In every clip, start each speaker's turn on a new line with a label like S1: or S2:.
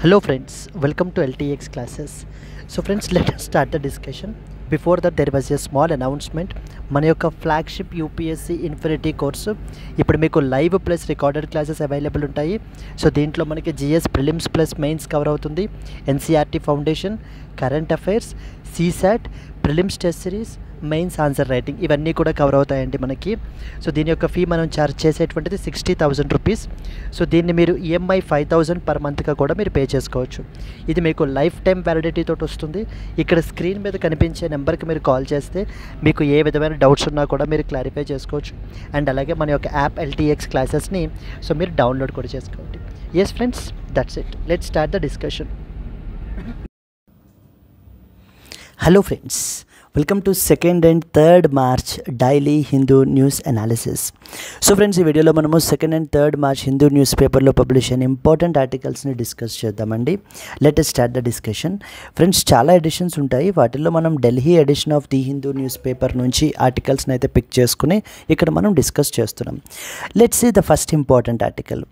S1: Hello friends, welcome to LTX classes. So friends, let us start the discussion. Before that there was a small announcement. మన యొక్క flagship UPSC infinity course ఇప్పుడు మీకు live plus recorded classes available ఉంటాయి. So దీంట్లో మనకి GS prelims plus mains cover అవుతుంది, NCERT foundation, current affairs, CSAT, prelims test series, mains answer writing ఇవన్నీ కూడా కవర్ అవుతాయండి మనకి. సో దీని యొక్క ఫీ మనం ఛార్జ్ చేసేటువంటిది 60,000 రూపీస్. సో దీన్ని మీరు ఈఎంఐ 5,000 పర్ మంత్గా కూడా మీరు పే చేసుకోవచ్చు. ఇది మీకు లైఫ్ టైం వ్యాలిడిటీ తోటి వస్తుంది. ఇక్కడ స్క్రీన్ మీద కనిపించే నెంబర్కి మీరు కాల్ చేస్తే మీకు ఏ విధమైన డౌట్స్ ఉన్నా కూడా మీరు క్లారిఫై చేసుకోవచ్చు. అండ్ అలాగే మన యొక్క యాప్ ఎల్టీఎక్స్ క్లాసెస్ని సో మీరు డౌన్లోడ్ కూడా చేసుకోండి. Yes friends, that's it. Let's start the discussion. Hello friends, welcome to 2nd and 3rd March daily Hindu news analysis. So friends, ఈ వీడియోలో మనము 2nd and 3rd March Hindu news పేపర్లో పబ్లిష్ అయిన important ఆర్టికల్స్ని డిస్కస్ చేద్దామండి. Let us start the discussion. Friends, చాలా editions ఉంటాయి. వాటిల్లో మనం Delhi edition of the Hindu news paper నుంచి ఆర్టికల్స్ని అయితే పిక్ చేసుకుని ఇక్కడ మనం డిస్కస్ చేస్తున్నాం. Let's see the first important article.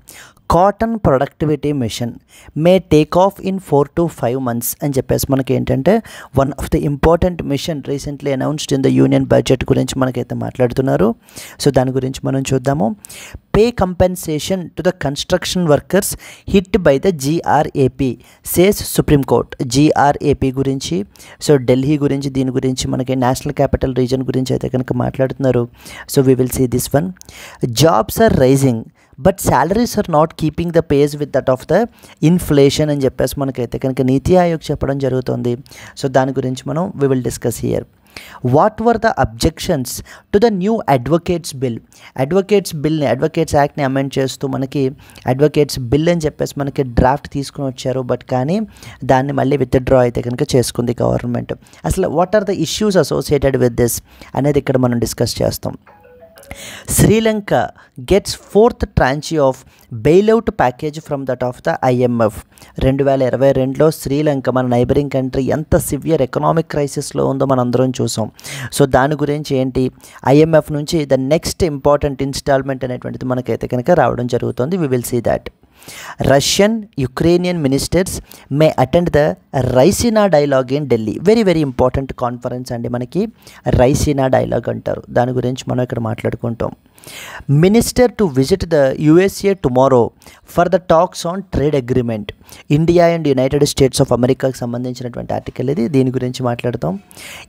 S1: Cotton productivity mission may take off in 4 to 5 months అని చెప్పేసి మనకి ఏంటంటే one of the important mission recently announced in the union budget గురించి మనకైతే మాట్లాడుతున్నారు. సో దాని గురించి మనం చూద్దాము. Pay compensation to the construction workers hit by the GRAP says supreme court. GRAP గురించి, సో ఢిల్లీ గురించి, దీని గురించి మనకి నేషనల్ క్యాపిటల్ రీజన్ గురించి అయితే కనుక మాట్లాడుతున్నారు. So we will see this one. Jobs are rising but salaries are not keeping the pace with that of the inflation అని చెప్పేసి మనకైతే కనుక నీతి ఆయోగ్ చెప్పడం జరుగుతుంది. సో దాని గురించి మనం we will discuss here. What were the objections to the new advocates bill. Advocates యాక్ట్ని అమెండ్ చేస్తూ మనకి అడ్వకేట్స్ బిల్ అని చెప్పేసి మనకి డ్రాఫ్ట్ తీసుకుని వచ్చారు. బట్ కానీ దాన్ని మళ్ళీ విత్డ్రా అయితే కనుక చేసుకుంది గవర్నమెంట్. అసలు what are the issues associated with this అనేది ఇక్కడ మనం డిస్కస్ చేస్తాం. Sri Lanka gets 4th tranche of bailout package from that of the IMF. 2022లో శ్రీలంక మన నైబరింగ్ కంట్రీ ఎంత సివియర్ ఎకనామిక్ క్రైసిస్లో ఉందో మనం అందరం చూసాం. సో దాని గురించి ఏంటి, IMF నుంచి ద నెక్స్ట్ ఇంపార్టెంట్ ఇన్స్టాల్మెంట్ అనేటువంటిది మనకైతే కనుక రావడం జరుగుతుంది. We will see that. Russian Ukrainian ministers may attend the Raisina dialogue in Delhi. Very very important conference అండి మనకి. రైసినా డైలాగ్ అంటారు. దాని గురించి మనం ఇక్కడ మాట్లాడుకుంటాం. Minister to visit the USA tomorrow for the talks on trade agreement. India and United states of అమెరికాకి సంబంధించినటువంటి ఆర్టికల్ ఇది. దీని గురించి మాట్లాడతాం.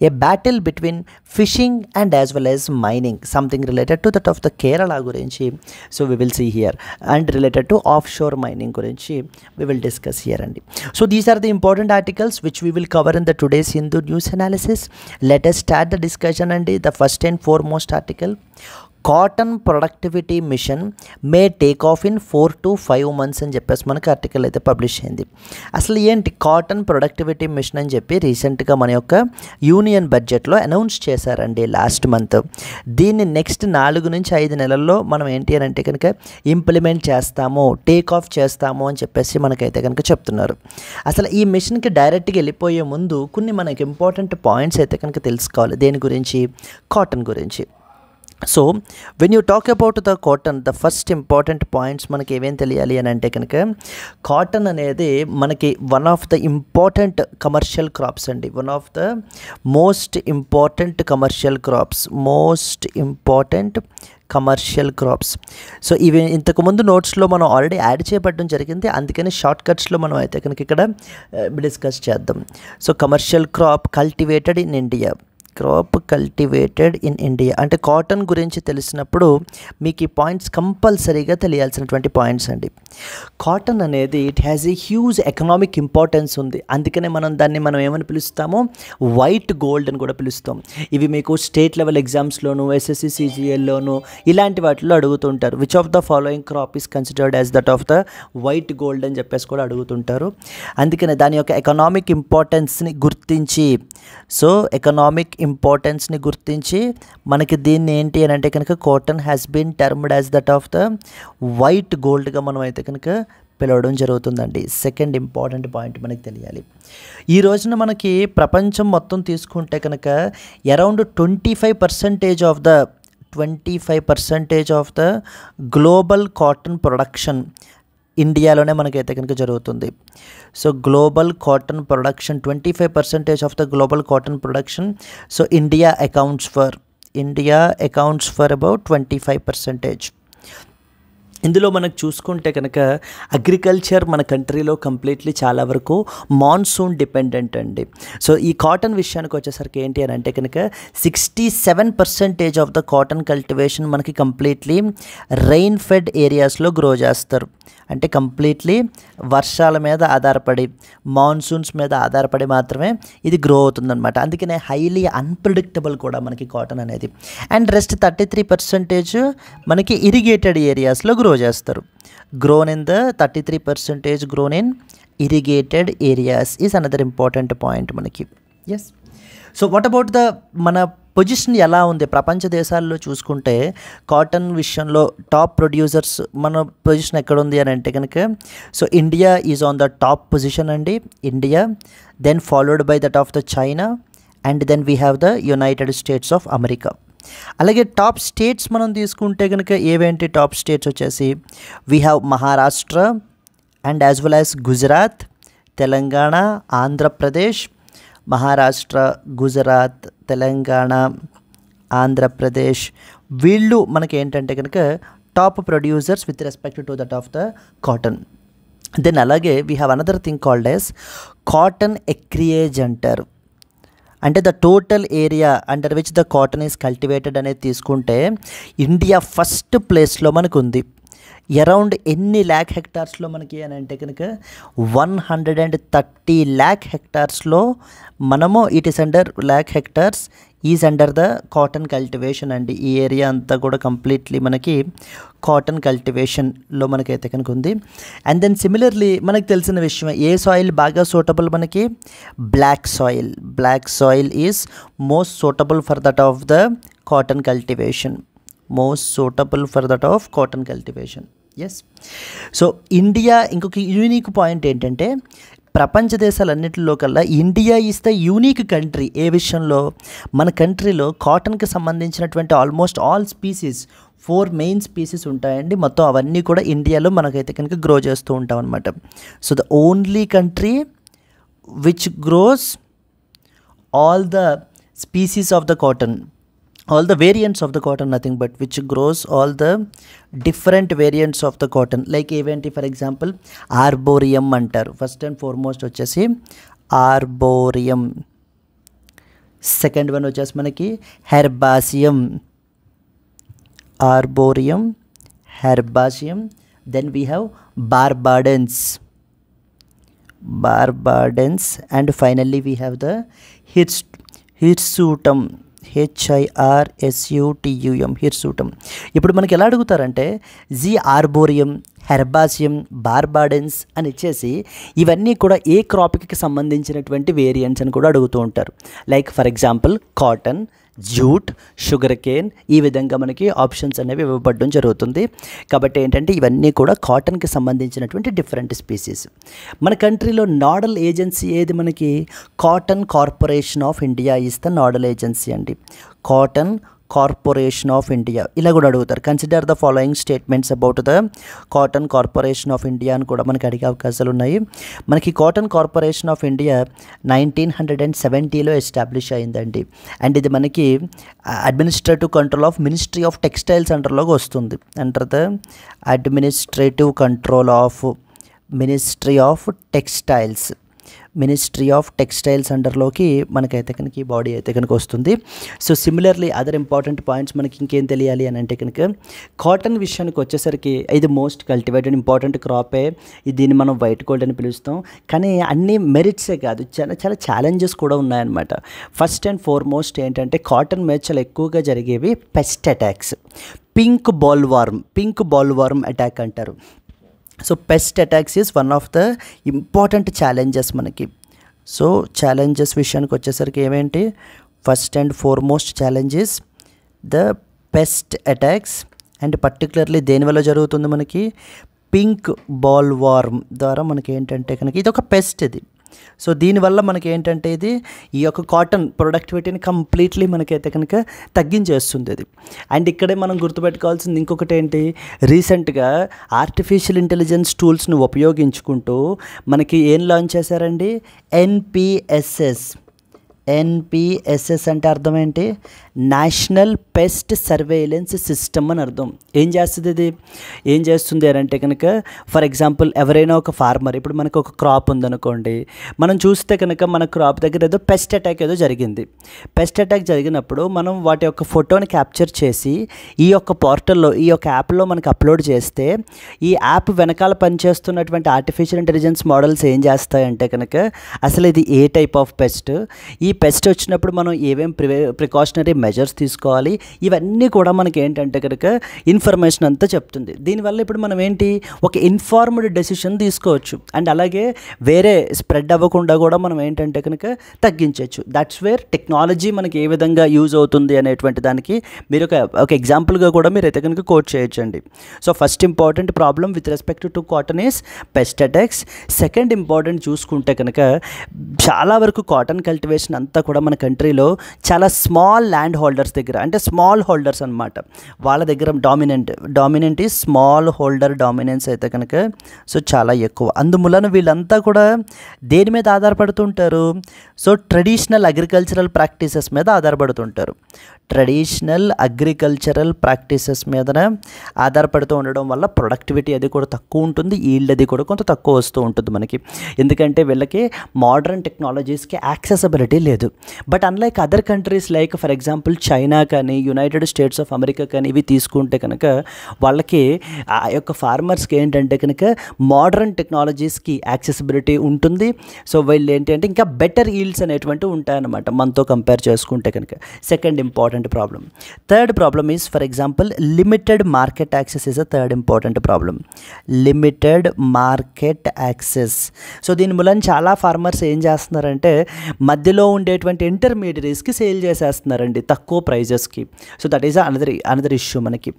S1: A battle between fishing and as well as mining, something related to that of the Kerala గురించి. So we will see here. And related to offshore mining గురించి we will discuss here అండి. So these are the important articles which we will cover in the today's Hindu news analysis. Let us start the discussion అండి. The first and foremost article, cotton productivity mission may take off in 4 to 5 months అని చెప్పేసి మనకి article అయితే publish అయింది. అసలు ఏంటి cotton productivity machine అని చెప్పి రీసెంట్గా మన యొక్క యూనియన్ బడ్జెట్లో అనౌన్స్ చేశారండి లాస్ట్ మంత్. దీన్ని నెక్స్ట్ 4 నుంచి 5 నెలల్లో మనం ఏంటి అని అంటే కనుక ఇంప్లిమెంట్ చేస్తాము, టేక్ ఆఫ్ చేస్తాము అని చెప్పేసి మనకైతే కనుక చెప్తున్నారు. అసలు ఈ మిషన్కి డైరెక్ట్గా వెళ్ళిపోయే ముందు కొన్ని మనకి ఇంపార్టెంట్ పాయింట్స్ అయితే కనుక తెలుసుకోవాలి. దేని గురించి, కాటన్ గురించి. So when you talk about the cotton, the first important points మనకి ఏమేం తెలియాలి అని అంటే కనుక కాటన్ అనేది మనకి one of the important commercial crops అండి. One of the most important commercial crops. So ఇవి ఇంతకుముందు నోట్స్లో మనం ఆల్రెడీ యాడ్ చేయబడడం జరిగింది. అందుకని షార్ట్ కట్స్లో మనం అయితే కనుక ఇక్కడ డిస్కస్ చేద్దాం. So commercial crop cultivated in India. అంటే కాటన్ గురించి తెలిసినప్పుడు మీకు ఈ పాయింట్స్ కంపల్సరీగా తెలియాల్సినటువంటి పాయింట్స్ అండి. కాటన్ అనేది it has a huge economic importance ఉంది. అందుకనే మనం ఏమని పిలుస్తామో వైట్ గోల్డ్ అని కూడా పిలుస్తాం. ఇవి మీకు స్టేట్ లెవెల్ ఎగ్జామ్స్లోను, SSC CGLలోను ఇలాంటి వాటిలో అడుగుతుంటారు. Which of the following crop is considered as that of the white gold అని చెప్పేసి కూడా అడుగుతుంటారు. అందుకనే దాని యొక్క ఎకనామిక్ ఇంపార్టెన్స్ని గుర్తించి మనకి దీన్ని ఏంటి అని అంటే కనుక cotton has been termed as that of the white గోల్డ్గా మనం అయితే కనుక పిలవడం జరుగుతుందండి. సెకండ్ ఇంపార్టెంట్ పాయింట్ మనకి తెలియాలి. ఈ రోజున మనకి ప్రపంచం మొత్తం తీసుకుంటే కనుక around 25% of the global cotton production ఇండియాలోనే మనకైతే కనుక జరుగుతుంది. So global cotton production 25% of the global cotton production. So India accounts for about 25%. ఇందులో మనకు చూసుకుంటే కనుక అగ్రికల్చర్ మన కంట్రీలో కంప్లీట్లీ చాలా వరకు మాన్సూన్ డిపెండెంట్ అండి. సో ఈ కాటన్ విషయానికి వచ్చేసరికి ఏంటి అని అంటే కనుక 67% ఆఫ్ ద కాటన్ కల్టివేషన్ మనకి కంప్లీట్లీ రెయిన్ ఫెడ్ ఏరియాస్లో గ్రో చేస్తారు. అంటే కంప్లీట్లీ వర్షాల మీద ఆధారపడి, మాన్సూన్స్ మీద ఆధారపడి మాత్రమే ఇది గ్రో అవుతుందన్నమాట. అందుకనే హైలీ అన్ప్రిడిక్టబుల్ కూడా మనకి కాటన్ అనేది. అండ్ రెస్ట్ 33% మనకి ఇరిగేటెడ్ ఏరియాస్లో గ్రో చేస్తారు. Grown in the 33% grown in irrigated areas is another important point మనకి. Yes. So what about the మన పొజిషన్ ఎలా ఉంది ప్రపంచ దేశాల్లో చూసుకుంటే కాటన్ విషయంలో టాప్ ప్రొడ్యూసర్స్ మన పొజిషన్ ఎక్కడ ఉంది అని అంటే కనుక so India is on the top position అండి. India, then followed by that of the China, and then we have the United states of America. అలాగే టాప్ స్టేట్స్ మనం తీసుకుంటే కనుక ఏవేంటి టాప్ స్టేట్స్ వచ్చేసి we have Maharashtra and as well as Gujarat, Telangana, Andhra Pradesh. Maharashtra, Gujarat, Telangana, Andhra Pradesh వీళ్ళు మనకి ఏంటంటే కనుక top producers with respect to that of the cotton. Then అలాగే we have another thing called as cotton acreage అంటారు. అంటే the total area under which the cotton is cultivated అనేది తీసుకుంటే India first ప్లేస్లో మనకు ఉంది. అరౌండ్ ఎన్ని ల్యాక్ హెక్టార్స్లో మనకి అని అంటే కనుక 130 ల్యాక్ హెక్టార్స్లో మనము it is under lakh hectares is under the cotton cultivation అండి. ఈ ఏరియా అంతా కూడా కంప్లీట్లీ మనకి కాటన్ కల్టివేషన్లో మనకైతే కనుక ఉంది. అండ్ దెన్ సిమిలర్లీ మనకు తెలిసిన విషయం ఏ సాయిల్ బాగా సూటబుల్ మనకి black soil is most suitable for that of the cotton cultivation. Yes. So India ఇంకొక యూనిక్ పాయింట్ ఏంటంటే ప్రపంచ దేశాలన్నింటిలో కల్లా India is the unique country. ఏ విషయంలో మన కంట్రీలో కాటన్కి సంబంధించినటువంటి almost all species 4 main species ఉంటాయండి. మొత్తం అవన్నీ కూడా ఇండియాలో మనకైతే కనుక గ్రో చేస్తూ ఉంటాం అనమాట. So the only country which gross all the species of the cotton, all the variants of the cotton, nothing but which grows all the different variants of the cotton, like event for example arboreum antaru. First and foremost vachesi arboreum, second one vachesi manaki herbaceum, then we have barbadans, and finally we have the hirsutum, హిర్సుటం. ఇప్పుడు మనకి ఎలా అడుగుతారంటే ఆర్బోరియం, హెర్బాసియం, బార్బాడెన్స్ అని ఇచ్చేసి ఇవన్నీ కూడా ఏ క్రాప్కి సంబంధించినటువంటి variants అని కూడా అడుగుతూ ఉంటారు. Like for example cotton, jute, sugar cane, ఈ విధంగా మనకి ఆప్షన్స్ అనేవి ఇవ్వబడడం జరుగుతుంది. కాబట్టి ఏంటంటే ఇవన్నీ కూడా కాటన్కి సంబంధించినటువంటి డిఫరెంట్ స్పీసీస్. మన కంట్రీలో నోడల్ ఏజెన్సీ ఏది మనకి cotton corporation of India is the nodal agency అండి. కాటన్ కార్పొరేషన్ ఆఫ్ ఇండియా ఇలా కూడా అడుగుతారు. Consider the following statements about the cotton corporation of India అని కూడా మనకి అడిగే అవకాశాలు ఉన్నాయి. మనకి కాటన్ కార్పొరేషన్ ఆఫ్ ఇండియా 1970లో ఎస్టాబ్లిష్ అయిందండి. అండ్ ఇది మనకి administrative control of ministry of textiles అండర్లోకి వస్తుంది. Under the administrative control of ministry of textiles అండర్లోకి మనకైతే కనుక ఈ బాడీ అయితే కనుక వస్తుంది. So similarly other important points మనకి ఇంకేం తెలియాలి అని అంటే కనుక కాటన్ విషయానికి వచ్చేసరికి ఇది మోస్ట్ కల్టివేటెడ్ ఇంపార్టెంట్ క్రాపే. దీన్ని మనం వైట్ గోల్డ్ అని పిలుస్తాం. కానీ అన్ని మెరిట్సే కాదు, చాలా ఛాలెంజెస్ కూడా ఉన్నాయన్నమాట. ఫస్ట్ అండ్ ఫార్మోస్ట్ ఏంటంటే కాటన్ మీద చాలా ఎక్కువగా జరిగేవి pest attacks. Pink bollworm attack అంటారు. So pest attacks is one of the important challenges మనకి. సో ఛాలెంజెస్ విషయానికి వచ్చేసరికి ఏమేంటి first and foremost challenges the pest attacks. And particularly దేనివల్ల జరుగుతుంది మనకి పింక్ బాల్వార్మ్ ద్వారా మనకి ఏంటంటే కనుక ఇది ఒక పెస్ట్. ఇది సో దీనివల్ల మనకి ఏంటంటే ఇది ఈ యొక్క కాటన్ ప్రొడక్టివిటీని కంప్లీట్లీ మనకైతే కనుక తగ్గించేస్తుంది అది. అండ్ ఇక్కడే మనం గుర్తుపెట్టుకోవాల్సింది ఇంకొకటి ఏంటి, రీసెంట్గా ఆర్టిఫిషియల్ ఇంటెలిజెన్స్ టూల్స్ని ఉపయోగించుకుంటూ మనకి ఏం లాంచ్ చేశారండి, ఎన్పిఎస్ఎస్ అంటే అర్థం ఏంటి, నేషనల్ పెస్ట్ సర్వేలెన్స్ సిస్టమ్ అని అర్థం. ఏం చేస్తుంది ఇది, ఏం చేస్తుంది అని అంటే కనుక ఫర్ ఎగ్జాంపుల్ ఎవరైనా ఒక ఫార్మర్, ఇప్పుడు మనకు ఒక క్రాప్ ఉందనుకోండి, మనం చూస్తే కనుక మన క్రాప్ దగ్గర ఏదో పెస్ట్ అటాక్ ఏదో జరిగింది. పెస్ట్ అటాక్ జరిగినప్పుడు మనం వాటి యొక్క ఫోటోని క్యాప్చర్ చేసి ఈ యొక్క పోర్టల్లో, ఈ యొక్క యాప్లో మనకు అప్లోడ్ చేస్తే ఈ యాప్ వెనకాల పనిచేస్తున్నటువంటి ఆర్టిఫిషియల్ ఇంటెలిజెన్స్ మోడల్స్ ఏం చేస్తాయంటే కనుక అసలు ఇది ఏ టైప్ ఆఫ్ పెస్ట్, ఈ పెస్ట్ వచ్చినప్పుడు మనం ఏమేం ప్రికాషనరీ మెజర్స్ తీసుకోవాలి, ఇవన్నీ కూడా మనకి ఏంటంటే కనుక ఇన్ఫర్మేషన్ అంతా చెప్తుంది. దీనివల్ల ఇప్పుడు మనం ఏంటి, ఒక ఇన్ఫార్మ్డ్ డెసిషన్ తీసుకోవచ్చు. అండ్ అలాగే వేరే స్ప్రెడ్ అవ్వకుండా కూడా మనం ఏంటంటే కనుక తగ్గించవచ్చు. దట్స్ వేర్ టెక్నాలజీ మనకి ఏ విధంగా యూజ్ అవుతుంది అనేటువంటి దానికి మీరు ఒక ఎగ్జాంపుల్గా కూడా మీరు అయితే కనుక కోట్ చేయొచ్చండి. So first important problem with respect to cotton is pest attacks. Second important చూసుకుంటే కనుక చాలా వరకు కాటన్ కల్టివేషన్ అంతా కూడా మన కంట్రీలో చాలా స్మాల్ ల్యాండ్ హోల్డర్స్ దగ్గర, అంటే స్మాల్ హోల్డర్స్ అనమాట, వాళ్ళ దగ్గర dominant is small holder dominance అయితే కనుక సో చాలా ఎక్కువ. అందువలన వీళ్ళంతా కూడా దేని మీద ఆధారపడుతుంటారు, సో ట్రెడిషనల్ అగ్రికల్చరల్ ప్రాక్టీసెస్ మీద ఆధారపడుతుంటారు. ట్రెడిషనల్ అగ్రికల్చరల్ ప్రాక్టీసెస్ మీదనే ఆధారపడుతూ ఉండడం వల్ల ప్రొడక్టివిటీ అది కూడా తక్కువ ఉంటుంది, ఈల్డ్ అది కూడా కొంత తక్కువ వస్తూ ఉంటుంది మనకి. ఎందుకంటే వీళ్ళకి మోడర్న్ టెక్నాలజీస్కి యాక్సెసిబిలిటీ లేదు. But unlike other countries like for example China కానీ యునైటెడ్ స్టేట్స్ ఆఫ్ అమెరికా కానీ ఇవి తీసుకుంటే కనుక వాళ్ళకి ఆ యొక్క ఫార్మర్స్కి ఏంటంటే కనుక మోడర్న్ టెక్నాలజీస్కి యాక్సెసిబిలిటీ ఉంటుంది. సో వీళ్ళు ఏంటంటే ఇంకా బెటర్ ఈల్డ్స్ అనేటువంటివి ఉంటాయన్నమాట మనతో కంపేర్ చేసుకుంటే కనుక. Second important problem. Third problem is for example limited market access is a third important problem. Limited market access. So దీని మూలన చాలా ఫార్మర్స్ ఏం చేస్తున్నారంటే మధ్యలో ఉండేటువంటి ఇంటర్మీడియరీస్కి సేల్ చేసేస్తున్నారండి తక్కువ ప్రైజెస్కి. So that is another issue మనకి.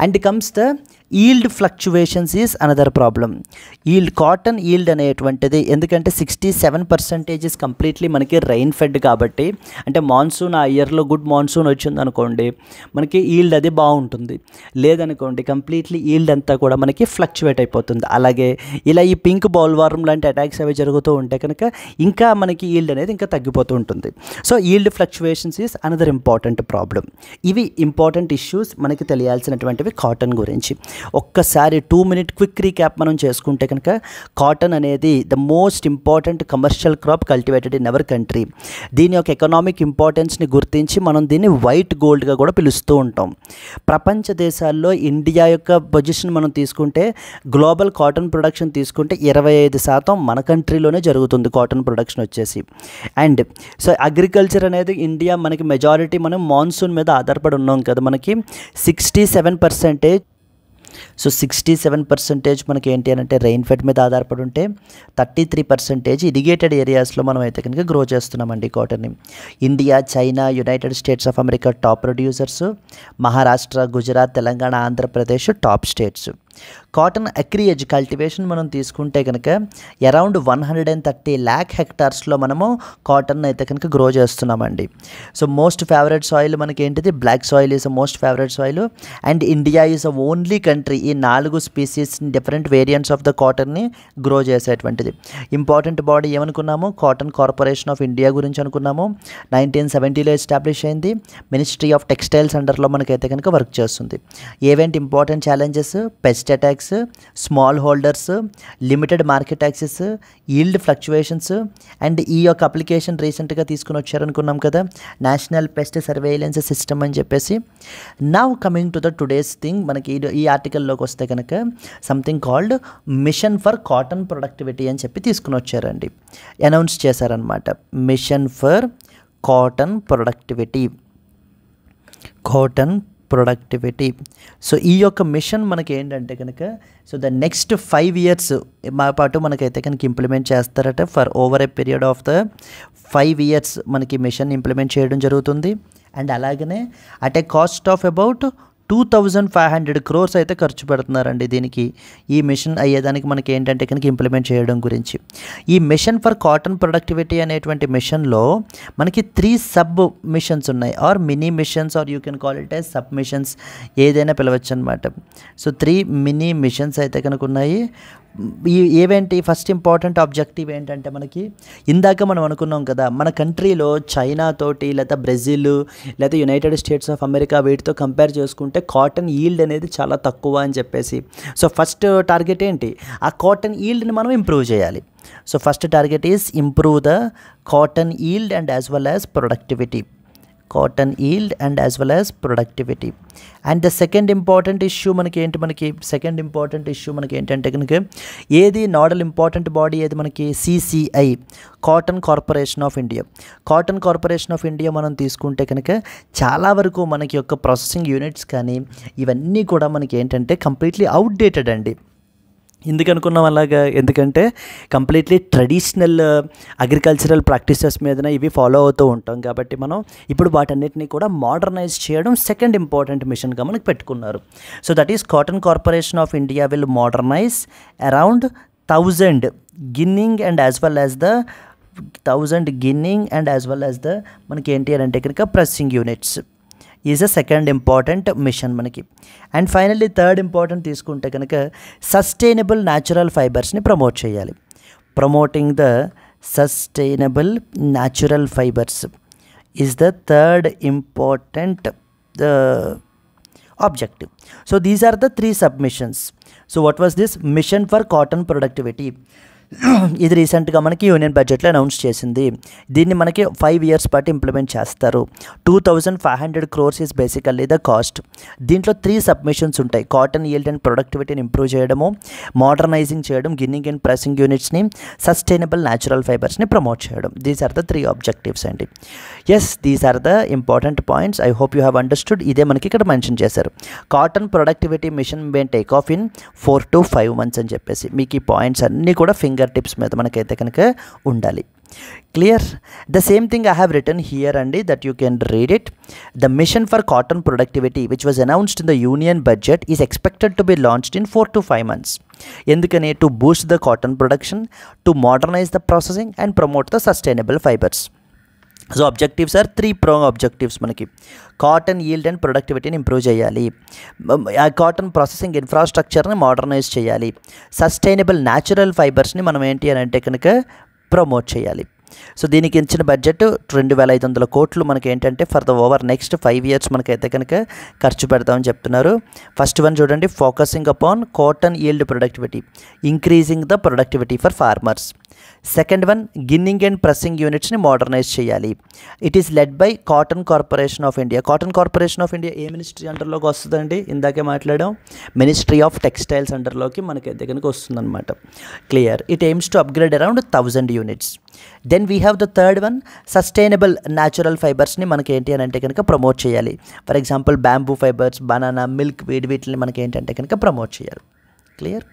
S1: And comes the yield fluctuations is another problem. Yield, cotton yield అనేటువంటిది ఎందుకంటే 67% ఈజ్ కంప్లీట్లీ మనకి రైన్ ఫెడ్ కాబట్టి, అంటే మాన్సూన్ ఆ ఇయర్లో గుడ్ మాన్సూన్ వచ్చింది అనుకోండి మనకి ఈల్డ్ అది బాగుంటుంది, లేదనుకోండి కంప్లీట్లీ ఈల్డ్ అంతా కూడా మనకి ఫ్లక్చువేట్ అయిపోతుంది. అలాగే ఇలా ఈ పింక్ బౌల్ వార్మ్ లాంటి అటాక్స్ అవి జరుగుతూ ఉంటే కనుక ఇంకా మనకి ఈల్డ్ అనేది ఇంకా తగ్గిపోతూ ఉంటుంది. So yield fluctuations is another important problem. ఇవి ఇంపార్టెంట్ ఇష్యూస్ మనకి తెలియాల్సినటువంటివి కాటన్ గురించి. ఒక్కసారి 2 minute క్విక్ రీక్యాప్ మనం చేసుకుంటే కనుక కాటన్ అనేది the most important commercial crop cultivated in our country. దీని యొక్క ఎకనామిక్ ఇంపార్టెన్స్ని గుర్తించి మనం దీన్ని వైట్ గోల్డ్గా కూడా పిలుస్తూ ఉంటాం. ప్రపంచ దేశాల్లో ఇండియా యొక్క పొజిషన్ మనం తీసుకుంటే గ్లోబల్ కాటన్ ప్రొడక్షన్ తీసుకుంటే 25% మన కంట్రీలోనే జరుగుతుంది కాటన్ ప్రొడక్షన్ వచ్చేసి. అండ్ సో అగ్రికల్చర్ అనేది ఇండియా మనకి మెజారిటీ మనం మాన్సూన్ మీద ఆధారపడి ఉన్నాం కదా, మనకి 67%. సో 67% మనకి ఏంటి అని అంటే రెయిన్ ఫెడ్ మీద ఆధారపడి ఉంటే 33% ఇరిగేటెడ్ ఏరియాస్లో మనం అయితే కనుక గ్రో చేస్తున్నామండి కాటన్ని. India, China, United states of America top producers, Maharashtra, Gujarat, Telangana, Andhra Pradesh top states. Cotton అక్రియేజ్ cultivation మనం తీసుకుంటే కనుక అరౌండ్ 130 lakh hectaresలో మనము కాటన్ అయితే కనుక గ్రో చేస్తున్నామండి. సో మోస్ట్ ఫేవరెట్ సాయిల్ మనకి ఏంటిది, black soil is a most favourite soil. And India is a only country ఈ 4 species different variants of the కాటన్ని గ్రో చేసేటువంటిది. ఇంపార్టెంట్ బాడీ ఏమనుకున్నాము, కాటన్ కార్పొరేషన్ ఆఫ్ ఇండియా గురించి అనుకున్నాము. 1970లో ఎస్టాబ్లిష్ అయింది. మినిస్ట్రీ ఆఫ్ టెక్స్టైల్స్ అండర్లో మనకైతే కనుక వర్క్ చేస్తుంది. ఏవేంటి important challenges, pest attacks, small holders, limited market access, yield fluctuations. And ఈ యొక్క అప్లికేషన్ రీసెంట్గా తీసుకుని వచ్చారనుకున్నాం కదా, నేషనల్ పెస్ట్ సర్వేలెన్స్ సిస్టమ్ అని చెప్పేసి. Now coming to the today's thing, మనకి ఈ ఆర్టికల్లోకి వస్తే కనుక something called machine for cotton productivity అని చెప్పి తీసుకుని వచ్చారండి, అనౌన్స్ చేశారనమాట. Machine for cotton productivity. So ఈ యొక్క మిషన్ మనకి ఏంటంటే కనుక సో ద నెక్స్ట్ 5 years మా పాటు మనకైతే కనుక ఇంప్లిమెంట్ చేస్తారట. For over a period of the 5 years మనకి మిషన్ ఇంప్లిమెంట్ చేయడం జరుగుతుంది. అండ్ అలాగనే at a cost of about 2500 crores అయితే ఖర్చు పెడుతున్నారండి దీనికి, ఈ మిషన్ అయ్యేదానికి మనకి ఏంటంటే కనుక ఇంప్లిమెంట్ చేయడం గురించి. ఈ మిషన్ ఫర్ కాటన్ ప్రొడక్టివిటీ అనేటువంటి మిషన్లో మనకి 3 సబ్ మిషన్స్ ఉన్నాయి, or mini missions, or you can call it as sub missions, ఏదైనా పిలవచ్చు అనమాట. సో 3 మినీ మిషన్స్ అయితే కనుక ఉన్నాయి. ఏవేంటి, ఫస్ట్ ఇంపార్టెంట్ ఆబ్జెక్టివ్ ఏంటంటే మనకి ఇందాక మనం అనుకున్నాం కదా, మన కంట్రీలో చైనా తోటి లేదా బ్రెజిల్ లేదా యునైటెడ్ స్టేట్స్ ఆఫ్ అమెరికా వీటితో కంపేర్ చేసుకుంటే కాటన్ ఈల్డ్ అనేది చాలా తక్కువ అని చెప్పేసి. సో ఫస్ట్ టార్గెట్ ఏంటి, ఆ కాటన్ ఈల్డ్ని మనం ఇంప్రూవ్ చేయాలి. So first target is improve the cotton yield and as well as productivity. Cotton yield and as well as productivity. And the second important issue మనకి ఏంటంటే కనుక ఏది నోడల్ ఇంపార్టెంట్ బాడీ ఏది మనకి, CCI, cotton corporation of India. Cotton corporation of India మనం తీసుకుంటే కనుక చాలా వరకు మనకి యొక్క ప్రాసెసింగ్ యూనిట్స్ కానీ ఇవన్నీ కూడా మనకి ఏంటంటే కంప్లీట్లీ అవుట్డేటెడ్ అండి. ఎందుకు అనుకున్నాం అలాగా, ఎందుకంటే కంప్లీట్లీ ట్రెడిషనల్ అగ్రికల్చరల్ ప్రాక్టీసెస్ మీదనే ఇవి ఫాలో అవుతూ ఉంటాం కాబట్టి మనం ఇప్పుడు వాటన్నిటిని కూడా మోడర్నైజ్ చేయడం సెకండ్ ఇంపార్టెంట్ మిషన్గా మనకు పెట్టుకున్నారు. So that is cotton corporation of India will modernise around 1000 ginning and as well as the మనకి ఏంటి అని అంటే కనుక pressing units is a second important mission మనకి. అండ్ ఫైనల్లీ థర్డ్ ఇంపార్టెంట్ తీసుకుంటే కనుక సస్టైనబుల్ న్యాచురల్ ఫైబర్స్ని ప్రమోట్ చేయాలి. Promoting the sustainable natural fibres is the third important objective. So these are the 3 submissions. So what was this mission for cotton productivity? ఇది రీసెంట్గా మనకి union బడ్జెట్లో announce చేసింది. దీన్ని మనకి 5 years పాటు ఇంప్లిమెంట్ చేస్తారు. 2500 crores is basically the cost. దీంట్లో 3 సబ్మిషన్స్ ఉంటాయి, కాటన్ ఈల్డ్ అండ్ ప్రొడక్టివిటీని ఇంప్రూవ్ చేయడము, మోడర్నైజింగ్ చేయడం, గిన్నింగ్ అండ్ ప్రెసింగ్ యూనిట్స్ని, సస్టైనబుల్ న్యాచురల్ ఫైబర్స్ని ప్రమోట్ చేయడం. దీస్ ఆర్ ద 3 ఆబ్జెక్టివ్స్ అండి. Yes, these are the important points. I hope you have understood. ఇదే మనకి ఇక్కడ మెన్షన్ చేశారు, cotton productivity mission may take off in 4 to 5 months అని చెప్పేసి. మీకు ఈ పాయింట్స్ అన్నీ కూడా ఫింగర్ టిప్స్ మీద మనకైతే కనుక ఉండాలి. Clear? The same thing I have written here అండి, that you can read it. The mission for cotton productivity which was announced in the union budget is expected to be launched in 4 to 5 months. ఎందుకని? To boost the cotton production, to modernise the processing and promote the sustainable fibres. So objectives are 3 prong objectives మనకి. Cotton yield and ప్రొడక్టివిటీని improve చేయాలి, ఆ cotton processing ఇన్ఫ్రాస్ట్రక్చర్ని modernise చేయాలి, sustainable natural ఫైబర్స్ని మనం ఏంటి అని అంటే కనుక ప్రమోట్ చేయాలి. సో దీనికి ఇచ్చిన బడ్జెట్ 2500 crores మనకి ఏంటంటే for the over next 5 years మనకైతే కనుక ఖర్చు పెడతామని చెప్తున్నారు. ఫస్ట్ వన్ చూడండి, focusing upon cotton yield productivity, increasing the productivity for farmers. Second one, ginning and pressing యూనిట్స్ని మోడర్నైజ్ చేయాలి. It is led by cotton corporation of India. Cotton corporation of India ఏ ministry అండర్లోకి వస్తుందండి? ఇందాకే మాట్లాడాం, ministry of textiles అండర్లోకి మనకైతే కనుక వస్తుందన్నమాట. Clear? It aims to upgrade around 1000 units. Then we have the third one, sustainable natural ఫైబర్స్ని మనకి ఏంటి అని అంటే కనుక ప్రమోట్ చేయాలి. For example bamboo fibres, banana, milk, వీటిని మనకి ఏంటంటే కనుక ప్రమోట్ చేయాలి. Clear?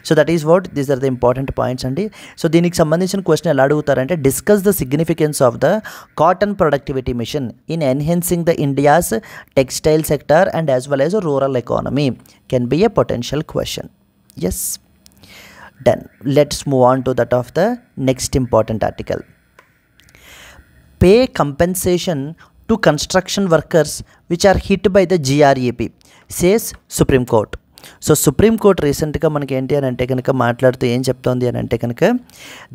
S1: So that is what these are the important points అండి. సో దీనికి సంబంధించిన క్వశ్చన్ ఎలా అడుగుతారంటే, discuss the significance of the cotton productivity mission in enhancing the India's textile sector and as well as rural economy can be a potential question. Yes, done. Let's move on to that of the next important article. Pay compensation to construction workers which are hit by the GREP, says Supreme Court. So supreme court రీసెంట్గా మనకి ఏంటి అని అంటే కనుక మాట్లాడుతూ ఏం చెప్తోంది అని అంటే కనుక,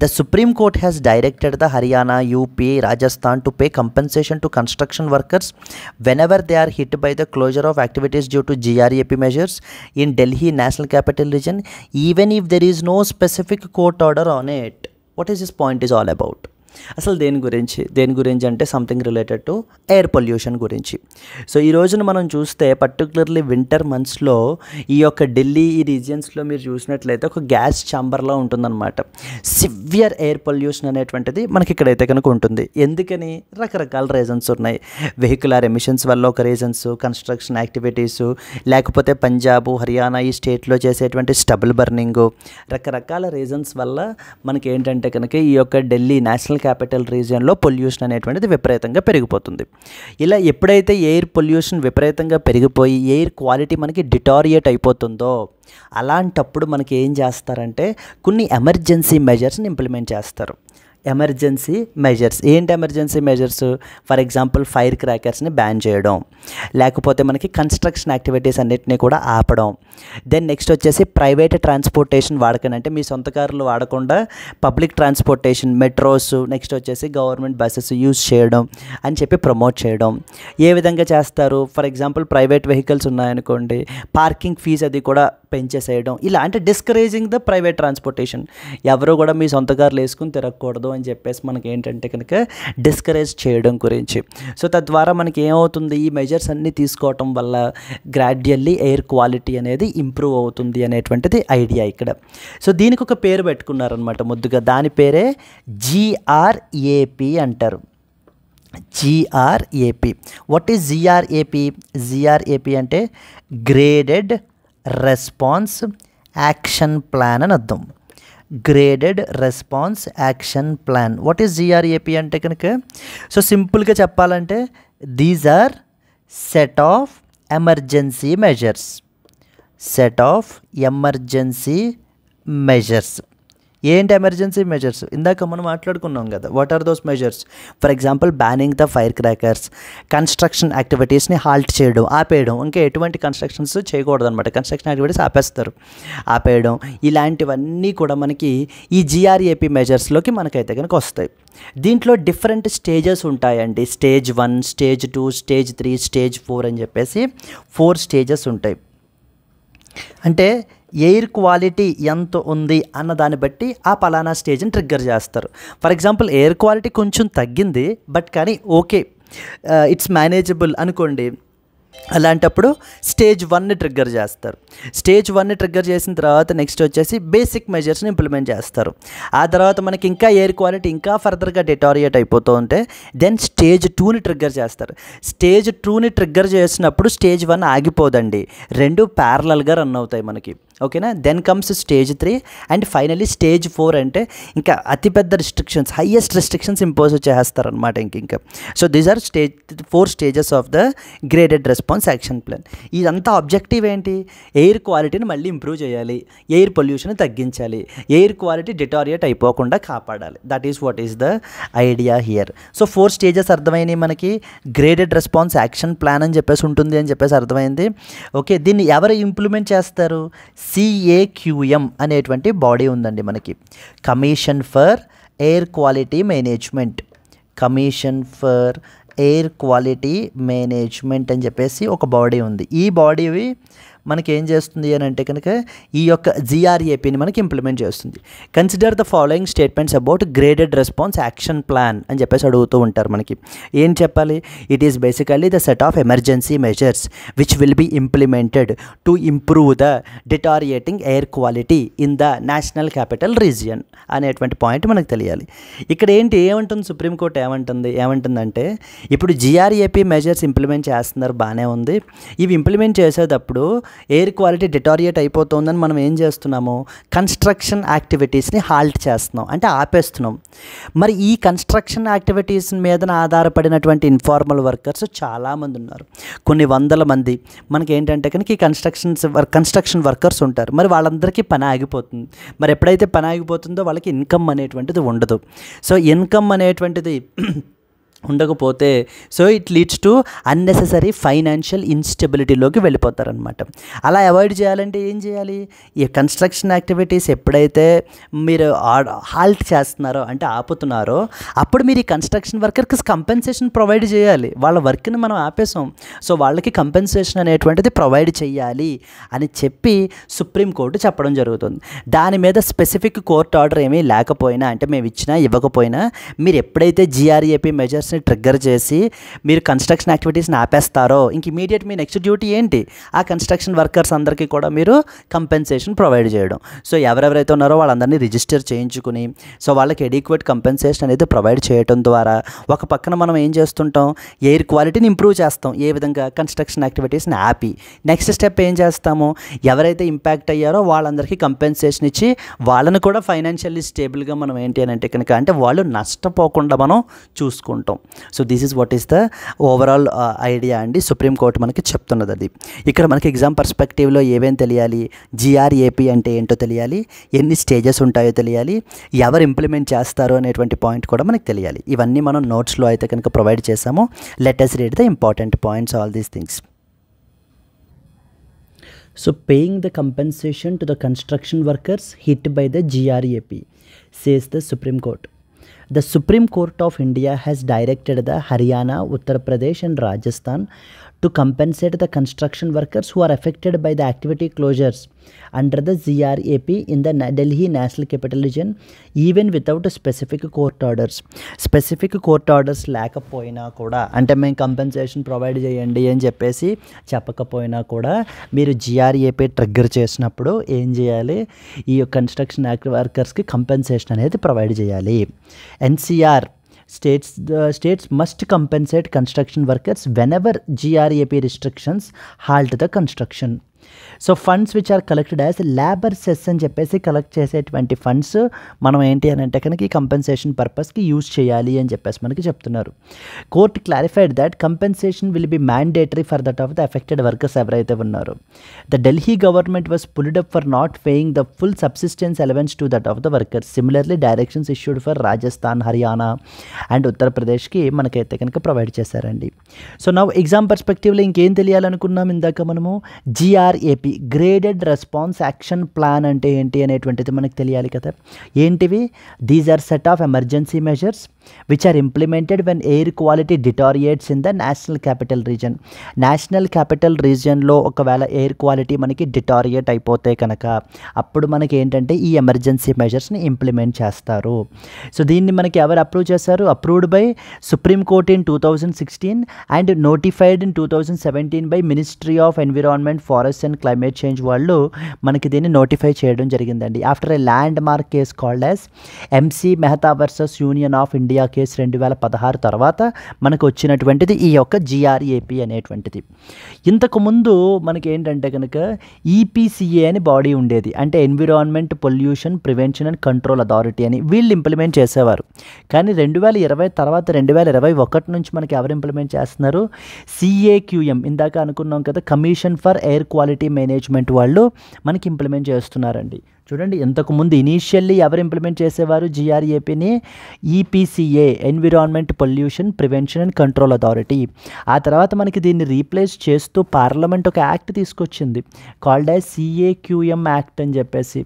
S1: the supreme court has directed the Haryana, UP, Rajasthan to pay compensation to construction workers whenever they are hit by the closure of activities due to GREP measures in Delhi National Capital Region, even if there is no specific court order on it. What is this point is all about? అసలు దేని గురించి అంటే something related to air pollution గురించి. So ఈ రోజున మనం చూస్తే particularly winter మంత్స్లో ఈ యొక్క ఢిల్లీ ఈ రీజియన్స్లో మీరు చూసినట్లయితే ఒక గ్యాస్ ఛాంబర్లా ఉంటుందన్నమాట. సివియర్ ఎయిర్ పొల్యూషన్ అనేటువంటిది మనకి ఇక్కడైతే కనుక ఉంటుంది. ఎందుకని? రకరకాల రీజన్స్ ఉన్నాయి. వెహికులర్ ఎమిషన్స్ వల్ల ఒక రీజన్స్, కన్స్ట్రక్షన్ యాక్టివిటీసు, లేకపోతే పంజాబ్, హర్యానా ఈ స్టేట్లో చేసేటువంటి స్టబుల్ బర్నింగు, రకరకాల రీజన్స్ వల్ల మనకి ఏంటంటే కనుక ఈ యొక్క ఢిల్లీ నేషనల్ క్యాపిటల్ రీజియన్లో పొల్యూషన్ అనేటువంటిది విపరీతంగా పెరిగిపోతుంది. ఇలా ఎప్పుడైతే ఎయిర్ పొల్యూషన్ విపరీతంగా పెరిగిపోయి ఎయిర్ క్వాలిటీ మనకి డిటారియేట్ అయిపోతుందో అలాంటప్పుడు మనకి ఏం చేస్తారంటే కొన్ని ఎమర్జెన్సీ మెజర్స్ని ఇంప్లిమెంట్ చేస్తారు. ఎమర్జెన్సీ మెజర్స్ ఏంటి? Emergency measures for example fire క్రాకర్స్ని బ్యాన్ చేయడం, లేకపోతే మనకి కన్స్ట్రక్షన్ యాక్టివిటీస్ అన్నిటినీ కూడా ఆపడం. దెన్ నెక్స్ట్ వచ్చేసి ప్రైవేట్ ట్రాన్స్పోర్టేషన్ వాడకండి, అంటే మీ సొంత కార్లు వాడకుండా పబ్లిక్ ట్రాన్స్పోర్టేషన్, మెట్రోస్, నెక్స్ట్ వచ్చేసి గవర్నమెంట్ బస్సెస్ యూజ్ చేయడం అని చెప్పి ప్రమోట్ చేయడం. ఏ విధంగా చేస్తారు? ఫర్ ఎగ్జాంపుల్ ప్రైవేట్ వెహికల్స్ ఉన్నాయనుకోండి, పార్కింగ్ ఫీజు అది కూడా పెంచేసేయడం. ఇలా అంటే డిస్కరేజింగ్ ద ప్రైవేట్ ట్రాన్స్పోర్టేషన్. ఎవరు కూడా మీ సొంత కార్లు వేసుకుని తిరగకూడదు అని చెప్పేసి మనకి ఏంటంటే కనుక డిస్కరేజ్ చేయడం గురించి. సో తద్వారా మనకి ఏమవుతుంది, ఈ మెజర్స్ అన్నీ తీసుకోవటం వల్ల గ్రాడ్యువల్లీ ఎయిర్ క్వాలిటీ అనేది ఇంప్రూవ్ అవుతుంది అనేటువంటిది ఐడియా ఇక్కడ. సో దీనికి ఒక పేరు పెట్టుకున్నారనమాట ముద్దుగా, దాని పేరే GRAP అంటారు. GRAP. What is GRAP? GRAP అంటే గ్రేడెడ్ రెస్పాన్స్ యాక్షన్ ప్లాన్ అని అర్థం. Graded response action plan. What is GRAP అంటే కనుక, సో సింపుల్గా చెప్పాలంటే these are set of emergency measures. Set of emergency measures. ఏంటి ఎమర్జెన్సీ మెజర్స్? ఇందాక మనం మాట్లాడుకున్నాం కదా. What are those measures? For example banning the fire crackers, construction యాక్టివిటీస్ని హాల్ట్ చేయడం, ఆపేయడం. ఇంకా ఎటువంటి కన్స్ట్రక్షన్స్ చేయకూడదు అనమాట, కన్స్ట్రక్షన్ యాక్టివిటీస్ ఆపేయడం. ఇలాంటివన్నీ కూడా మనకి ఈ GRAP మెజర్స్లోకి మనకైతే కనుక వస్తాయి. దీంట్లో డిఫరెంట్ స్టేజెస్ ఉంటాయండి. స్టేజ్ 1, స్టేజ్ 2, స్టేజ్ 3, స్టేజ్ 4 అని చెప్పేసి 4 స్టేజెస్ ఉంటాయి. అంటే ఎయిర్ క్వాలిటీ ఎంత ఉంది అన్న దాన్ని బట్టి ఆ పలానా స్టేజ్ని ట్రిగ్గర్ చేస్తారు. ఫర్ ఎగ్జాంపుల్ ఎయిర్ క్వాలిటీ కొంచెం తగ్గింది, బట్ కానీ ఓకే ఇట్స్ మేనేజబుల్ అనుకోండి, అలాంటప్పుడు స్టేజ్ 1ని ట్రిగ్గర్ చేస్తారు. స్టేజ్ 1ని ట్రిగ్గర్ చేసిన తర్వాత నెక్స్ట్ వచ్చేసి బేసిక్ మెజర్స్ని ఇంప్లిమెంట్ చేస్తారు. ఆ తర్వాత మనకి ఇంకా ఎయిర్ క్వాలిటీ ఇంకా ఫర్దర్గా డిటారియేట్ అయిపోతూ ఉంటే దెన్ స్టేజ్ 2ని ట్రిగ్గర్ చేస్తారు. స్టేజ్ 2ని ట్రిగ్గర్ చేసినప్పుడు స్టేజ్ 1 ఆగిపోదండి, రెండు ప్యారలల్గా రన్ అవుతాయి మనకి. ఓకేనా? Then comes stage 3 and finally stage 4 అంటే ఇంకా అతిపెద్ద రిస్ట్రిక్షన్స్, హైయెస్ట్ రిస్ట్రిక్షన్స్ ఇంపోజ్ చేస్తారనమాట ఇంకా. So these are 4 stages of the graded response action plan. ఇదంతా ఆబ్జెక్టివ్ ఏంటి? ఎయిర్ క్వాలిటీని మళ్ళీ ఇంప్రూవ్ చేయాలి, ఎయిర్ పొల్యూషన్ తగ్గించాలి, ఎయిర్ క్వాలిటీ డిటారియేట్ అయిపోకుండా కాపాడాలి. That is what is the idea here. So 4 stages అర్థమైనాయి మనకి. గ్రేడెడ్ రెస్పాన్స్ యాక్షన్ ప్లాన్ అని చెప్పేసి ఉంటుంది అని చెప్పేసి అర్థమైంది. ఓకే, దీన్ని ఎవరు ఇంప్లిమెంట్ చేస్తారు? CAQM అనేటువంటి బాడీ ఉందండి మనకి, commission for air quality management. Commission for air quality management అని చెప్పేసి ఒక బాడీ ఉంది. ఈ బాడీ మనకి ఏం చేస్తుంది అని అంటే కనుక ఈ యొక్క GRAPని మనకి ఇంప్లిమెంట్ చేస్తుంది. Consider the following statements about graded response action plan అని చెప్పేసి అడుగుతూ ఉంటారు మనకి. ఏం చెప్పాలి? It is basically the set of emergency measures which will be implemented to improve the deteriorating air quality in the national capital region అనేటువంటి point మనకు తెలియాలి. ఇక్కడ ఏమంటుంది సుప్రీంకోర్టు? ఏమంటుందంటే ఇప్పుడు GRAP మెజర్స్ ఇంప్లిమెంట్ చేస్తున్నారు, బాగానే ఉంది. ఇవి ఇంప్లిమెంట్ చేసేటప్పుడు ఎయిర్ క్వాలిటీ డిటారియేట్ అయిపోతుందని మనం ఏం చేస్తున్నాము? కన్స్ట్రక్షన్ యాక్టివిటీస్ని హాల్ట్ చేస్తున్నాం, అంటే ఆపేస్తున్నాం. మరి ఈ కన్స్ట్రక్షన్ యాక్టివిటీస్ మీద ఆధారపడినటువంటి ఇన్ఫార్మల్ వర్కర్స్ చాలామంది ఉన్నారు, కొన్ని వందల మంది. మనకి ఏంటంటే కనుక ఈ కన్స్ట్రక్షన్ వర్కర్స్ ఉంటారు. మరి వాళ్ళందరికీ పని ఆగిపోతుంది. మరి ఎప్పుడైతే పని ఆగిపోతుందో వాళ్ళకి ఇన్కమ్ అనేటువంటిది ఉండదు. సో ఇన్కమ్ అనేటువంటిది ఉండకపోతే so it leads to unnecessary financial ఇన్స్టెబిలిటీలోకి వెళ్ళిపోతారనమాట. అలా అవాయిడ్ చేయాలంటే ఏం చేయాలి? ఈ కన్స్ట్రక్షన్ యాక్టివిటీస్ ఎప్పుడైతే మీరు హాల్ట్ చేస్తున్నారో అంటే ఆపుతున్నారో అప్పుడు మీరు ఈ కన్స్ట్రక్షన్ వర్కర్కి కంపెన్సేషన్ ప్రొవైడ్ చేయాలి. వాళ్ళ వర్క్ని మనం ఆపేసాం, సో వాళ్ళకి కంపెన్సేషన్ అనేటువంటిది ప్రొవైడ్ చేయాలి అని చెప్పి సుప్రీంకోర్టు చెప్పడం జరుగుతుంది. దాని మీద స్పెసిఫిక్ కోర్ట్ ఆర్డర్ ఏమీ లేకపోయినా, అంటే మేము ఇచ్చినా ఇవ్వకపోయినా, మీరు ఎప్పుడైతే GRAP మెజర్స్ వర్కర్స్ని ట్రిగ్గర్ చేసి మీరు కన్స్ట్రక్షన్ యాక్టివిటీస్ని ఆపేస్తారో ఇంక ఇమీడియట్ మీ నెక్స్ట్ డ్యూటీ ఏంటి, ఆ కన్స్ట్రక్షన్ వర్కర్స్ అందరికీ కూడా మీరు కంపెన్సేషన్ ప్రొవైడ్ చేయడం. సో ఎవరెవరైతే ఉన్నారో వాళ్ళందరినీ రిజిస్టర్ చేయించుకుని సో వాళ్ళకి ఎడిక్వేట్ కంపెన్సేషన్ అనేది ప్రొవైడ్ చేయడం ద్వారా ఒక పక్కన మనం ఏం చేస్తుంటాం, ఎయిర్ క్వాలిటీని ఇంప్రూవ్ చేస్తాం. ఏ విధంగా, కన్స్ట్రక్షన్ యాక్టివిటీస్ని ఆపి నెక్స్ట్ స్టెప్ ఏం చేస్తాము, ఎవరైతే ఇంపాక్ట్ అయ్యారో వాళ్ళందరికీ కంపెన్సేషన్ ఇచ్చి వాళ్ళని కూడా ఫైనాన్షియల్లీ స్టేబుల్గా మనం ఏంటి అని అంటే కనుక అంటే వాళ్ళు నష్టపోకుండా మనం చూసుకుంటాం. So this is what is the overall idea అండి. సుప్రీంకోర్టు మనకి చెప్తున్నది అది. ఇక్కడ మనకి ఎగ్జామ్ పర్స్పెక్టివ్లో ఏమేం తెలియాలి, జిఆర్ఏపీ అంటే ఏంటో తెలియాలి, ఎన్ని స్టేజెస్ ఉంటాయో తెలియాలి, ఎవరు ఇంప్లిమెంట్ చేస్తారు అనేటువంటి పాయింట్ కూడా మనకి తెలియాలి. ఇవన్నీ మనం నోట్స్లో అయితే కనుక ప్రొవైడ్ చేసాము. Let us read the important points, all these things. So paying the compensation to the construction workers hit by the GRAP, says the Supreme Court. The Supreme Court of India has directed the Haryana, Uttar Pradesh and Rajasthan to compensate the construction workers who are affected by the activity closures under the GRAP in the Delhi National Capital Region, even without a specific court orders. Specific court orders లేకపోయినా కూడా, అంటే మేము compensation provide చేయండి అని చెప్పేసి చెప్పకపోయినా కూడా మీరు జిఆర్ఏపీ ట్రిగ్గర్ చేసినప్పుడు ఏం చేయాలి, ఈ కన్స్ట్రక్షన్ వర్కర్స్కి కంపెన్సేషన్ అనేది ప్రొవైడ్ చేయాలి. NCR states must compensate construction workers whenever GRAP restrictions halt the construction. So funds which are collected as labour cess అని చెప్పేసి కలెక్ట్ చేసేటువంటి ఫండ్స్ మనం ఏంటి అని అంటే కనుక ఈ కంపెన్సేషన్ పర్పస్కి యూజ్ చేయాలి అని చెప్పేసి మనకి చెప్తున్నారు. Court clarified that compensation will be mandatory for that of the affected workers ఎవరైతే ఉన్నారో. The Delhi government was pulled up for not paying the full subsistence allowance to that of the workers. Similarly directions issued for Rajasthan, Haryana and ఉత్తరప్రదేశ్కి మనకైతే కనుక provide చేశారండి. So నా exam పర్స్పెక్టివ్లో ఇంకేం తెలియాలనుకున్నాం ఇందాక మనము, GRAP graded response action plan అంటే ఏంటి అనేటువంటిది మనకు తెలియాలి కదా. ఏంటివి, these are set of emergency measures which are implemented when air quality deteriorates in the national capital region. National capital రీజియన్లో ఒకవేళ ఎయిర్ క్వాలిటీ మనకి డిటారియేట్ అయిపోతే కనుక అప్పుడు మనకి ఏంటంటే ఈ ఎమర్జెన్సీ మెజర్స్ని ఇంప్లిమెంట్ చేస్తారు. సో దీన్ని మనకి ఎవరు అప్రూవ్ చేశారు, approved by supreme court in 2016 and notified in 2017 by ministry of environment, forest and climate change వాళ్ళు మనకి దీన్ని నోటిఫై చేయడం జరిగిందండి. After A land mark case called as MC Mehta versus union of India case 2016 తర్వాత మనకు వచ్చినటువంటిది ఈ యొక్క GRAP అనేటువంటిది. ఇంతకుముందు మనకి ఏంటంటే కనుక EPCA అని బాడీ ఉండేది, అంటే environment pollution prevention and control authority అని వీళ్ళు ఇంప్లిమెంట్ చేసేవారు. కానీ 2020 తర్వాత 2021 నుంచి మనకి ఎవరు ఇంప్లిమెంట్ చేస్తున్నారు, CAQM ఇందాక అనుకున్నాం కదా, commission for air quality management వాళ్ళు మనకి ఇంప్లిమెంట్ చేస్తున్నారండి. చూడండి, ఇంతకుముందు ఇనీషియల్లీ ఎవరు ఇంప్లిమెంట్ చేసేవారు GRAPని, EPCA environment pollution prevention and control authority. ఆ తర్వాత మనకి దీన్ని రీప్లేస్ చేస్తూ పార్లమెంట్ ఒక యాక్ట్ తీసుకొచ్చింది కాల్డ్ యాజ్ CAQM యాక్ట్ అని చెప్పేసి.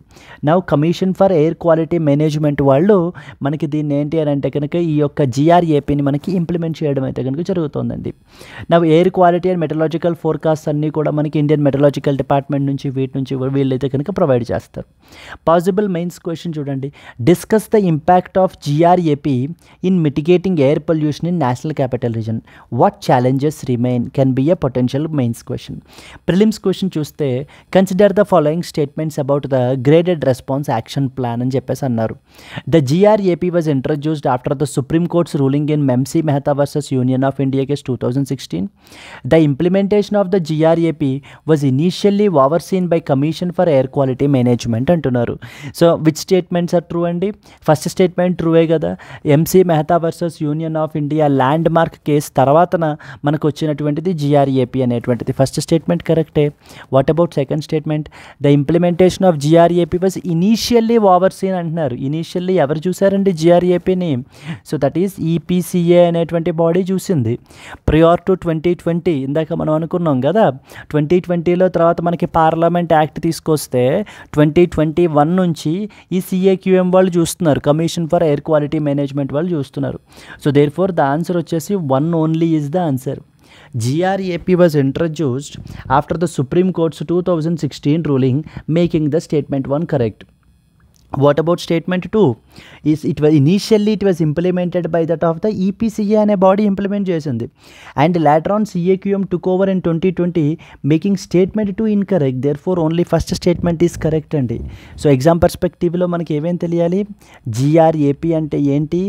S1: Now commission for air quality management వాళ్ళు మనకి దీన్ని ఏంటి అని అంటే కనుక ఈ యొక్క GRAPని మనకి ఇంప్లిమెంట్ చేయడం అయితే కనుక జరుగుతుందండి. Now air quality and మెటలాజికల్ forecast అన్నీ కూడా మనకి ఇండియన్ మెటలాజికల్ డిపార్ట్మెంట్ నుంచి వీటి నుంచి వీళ్ళైతే కనుక ప్రొవైడ్ చేస్తారు. పాసిబుల్ మెయిన్స్ క్వశ్చన్ చూడండి, discuss the impact of GRAP in mitigating air pollution in national capital region, what challenges remain, can be a potential mains question. Prelims question చూస్తే consider the following statements about the graded response action plan అని చెప్పేసి అన్నారు. The GRAP was introduced after the supreme court's ruling in MC Mehta versus union of India case 2016. The implementation of the GRAP was initially overseen by commission for air quality management అంటున్నారు. So which statements are true అండి, first statement ట్రూవే కదా. MC Mehta versus union of India landmark case తర్వాతన మనకు వచ్చినటువంటిది GRAP అనేటువంటిది. First statement కరెక్టే. What about second statement, the implementation of GRAP was initially overseen అంటున్నారు. ఇనీషియల్లీ ఎవరు చూసారండి GRAPని, సో దట్ ఈస్ EPCA అనేటువంటి బాడీ చూసింది. ప్రియార్ టు 2020 ఇందాక మనం అనుకున్నాం కదా, 2020లో తర్వాత మనకి పార్లమెంట్ యాక్ట్ తీసుకొస్తే 2021 నుంచి ఈ CAQM వాళ్ళు చూస్తున్నారు, commission for air quality management వాళ్ళు చూస్తున్నారు. So therefore the answer వచ్చేసి 1 only is the answer. GRAP was introduced after the Supreme Court's 2016 ruling, making the statement 1 correct. What about statement 2? Initially it was implemented by that of the EPCA అనే body implement చేసింది. And later on CAQM took over in 2020 making statement to incorrect, therefore only first statement is correct అండి. So exam పర్స్పెక్టివ్లో మనకి ఏమేమి తెలియాలి, GRAP అంటే ఏంటి,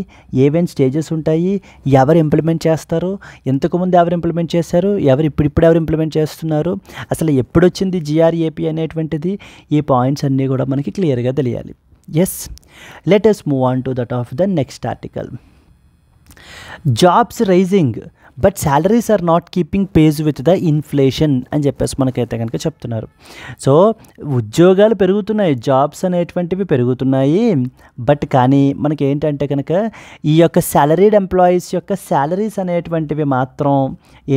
S1: ఏమేమి stages ఉంటాయి, ఎవరు ఇంప్లిమెంట్ చేస్తారు, ఇంతకుముందు ఎవరు ఇంప్లిమెంట్ చేశారు, ఇప్పుడు ఎవరు ఇంప్లిమెంట్ చేస్తున్నారు, అసలు ఎప్పుడు వచ్చింది GRAP అనేటువంటిది, ఈ పాయింట్స్ అన్నీ కూడా మనకి క్లియర్గా తెలియాలి. Yes, let us move on to that of the next article. Jobs rising but salaries are not keeping pace with the inflation అని చెప్పేసి మనకైతే కనుక చెప్తున్నారు. సో ఉద్యోగాలు పెరుగుతున్నాయి, జాబ్స్ అనేటువంటివి పెరుగుతున్నాయి, బట్ కానీ మనకి ఏంటంటే కనుక ఈ యొక్క శాలరీడ్ ఎంప్లాయీస్ యొక్క శాలరీస్ అనేటువంటివి మాత్రం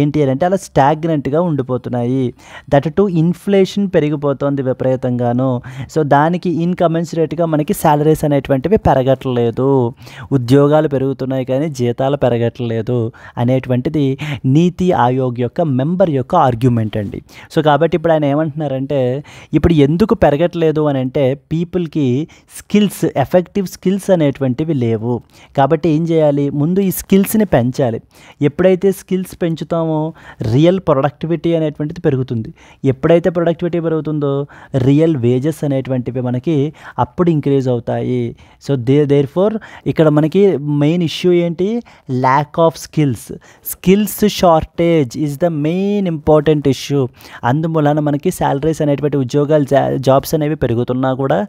S1: ఏంటి అని అంటే అలా స్టాగ్నెంట్గా ఉండిపోతున్నాయి. దట్ టు ఇన్ఫ్లేషన్ పెరిగిపోతుంది విపరీతంగాను. సో దానికి ఇన్కమెన్సరేట్గా మనకి శాలరీస్ అనేటువంటివి పెరగట్లేదు, ఉద్యోగాలు పెరుగుతున్నాయి కానీ జీతాలు పెరగట్లేదు అనేటువంటిది నీతి ఆయోగ్ యొక్క మెంబర్ యొక్క ఆర్గ్యుమెంట్ అండి. సో కాబట్టి ఇప్పుడు ఆయన ఏమంటున్నారంటే ఇప్పుడు ఎందుకు పెరగట్లేదు అని అంటే పీపుల్కి స్కిల్స్, ఎఫెక్టివ్ స్కిల్స్ అనేటువంటివి లేవు. కాబట్టి ఏం చేయాలి, ముందు ఈ స్కిల్స్ని పెంచాలి. ఎప్పుడైతే స్కిల్స్ పెంచుతామో రియల్ ప్రొడక్టివిటీ అనేటువంటిది పెరుగుతుంది. ఎప్పుడైతే ప్రొడక్టివిటీ పెరుగుతుందో రియల్ వేజెస్ అనేటువంటివి మనకి అప్పుడు ఇంక్రీజ్ అవుతాయి. సో దేర్ఫోర్ ఇక్కడ మనకి మెయిన్ ఇష్యూ ఏంటి, lack of skills shortage is the main important issue. అందువలన మనకి శాలరీస్ అనేటువంటి ఉద్యోగాలు, జాబ్స్ అనేవి పెరుగుతున్నా కూడా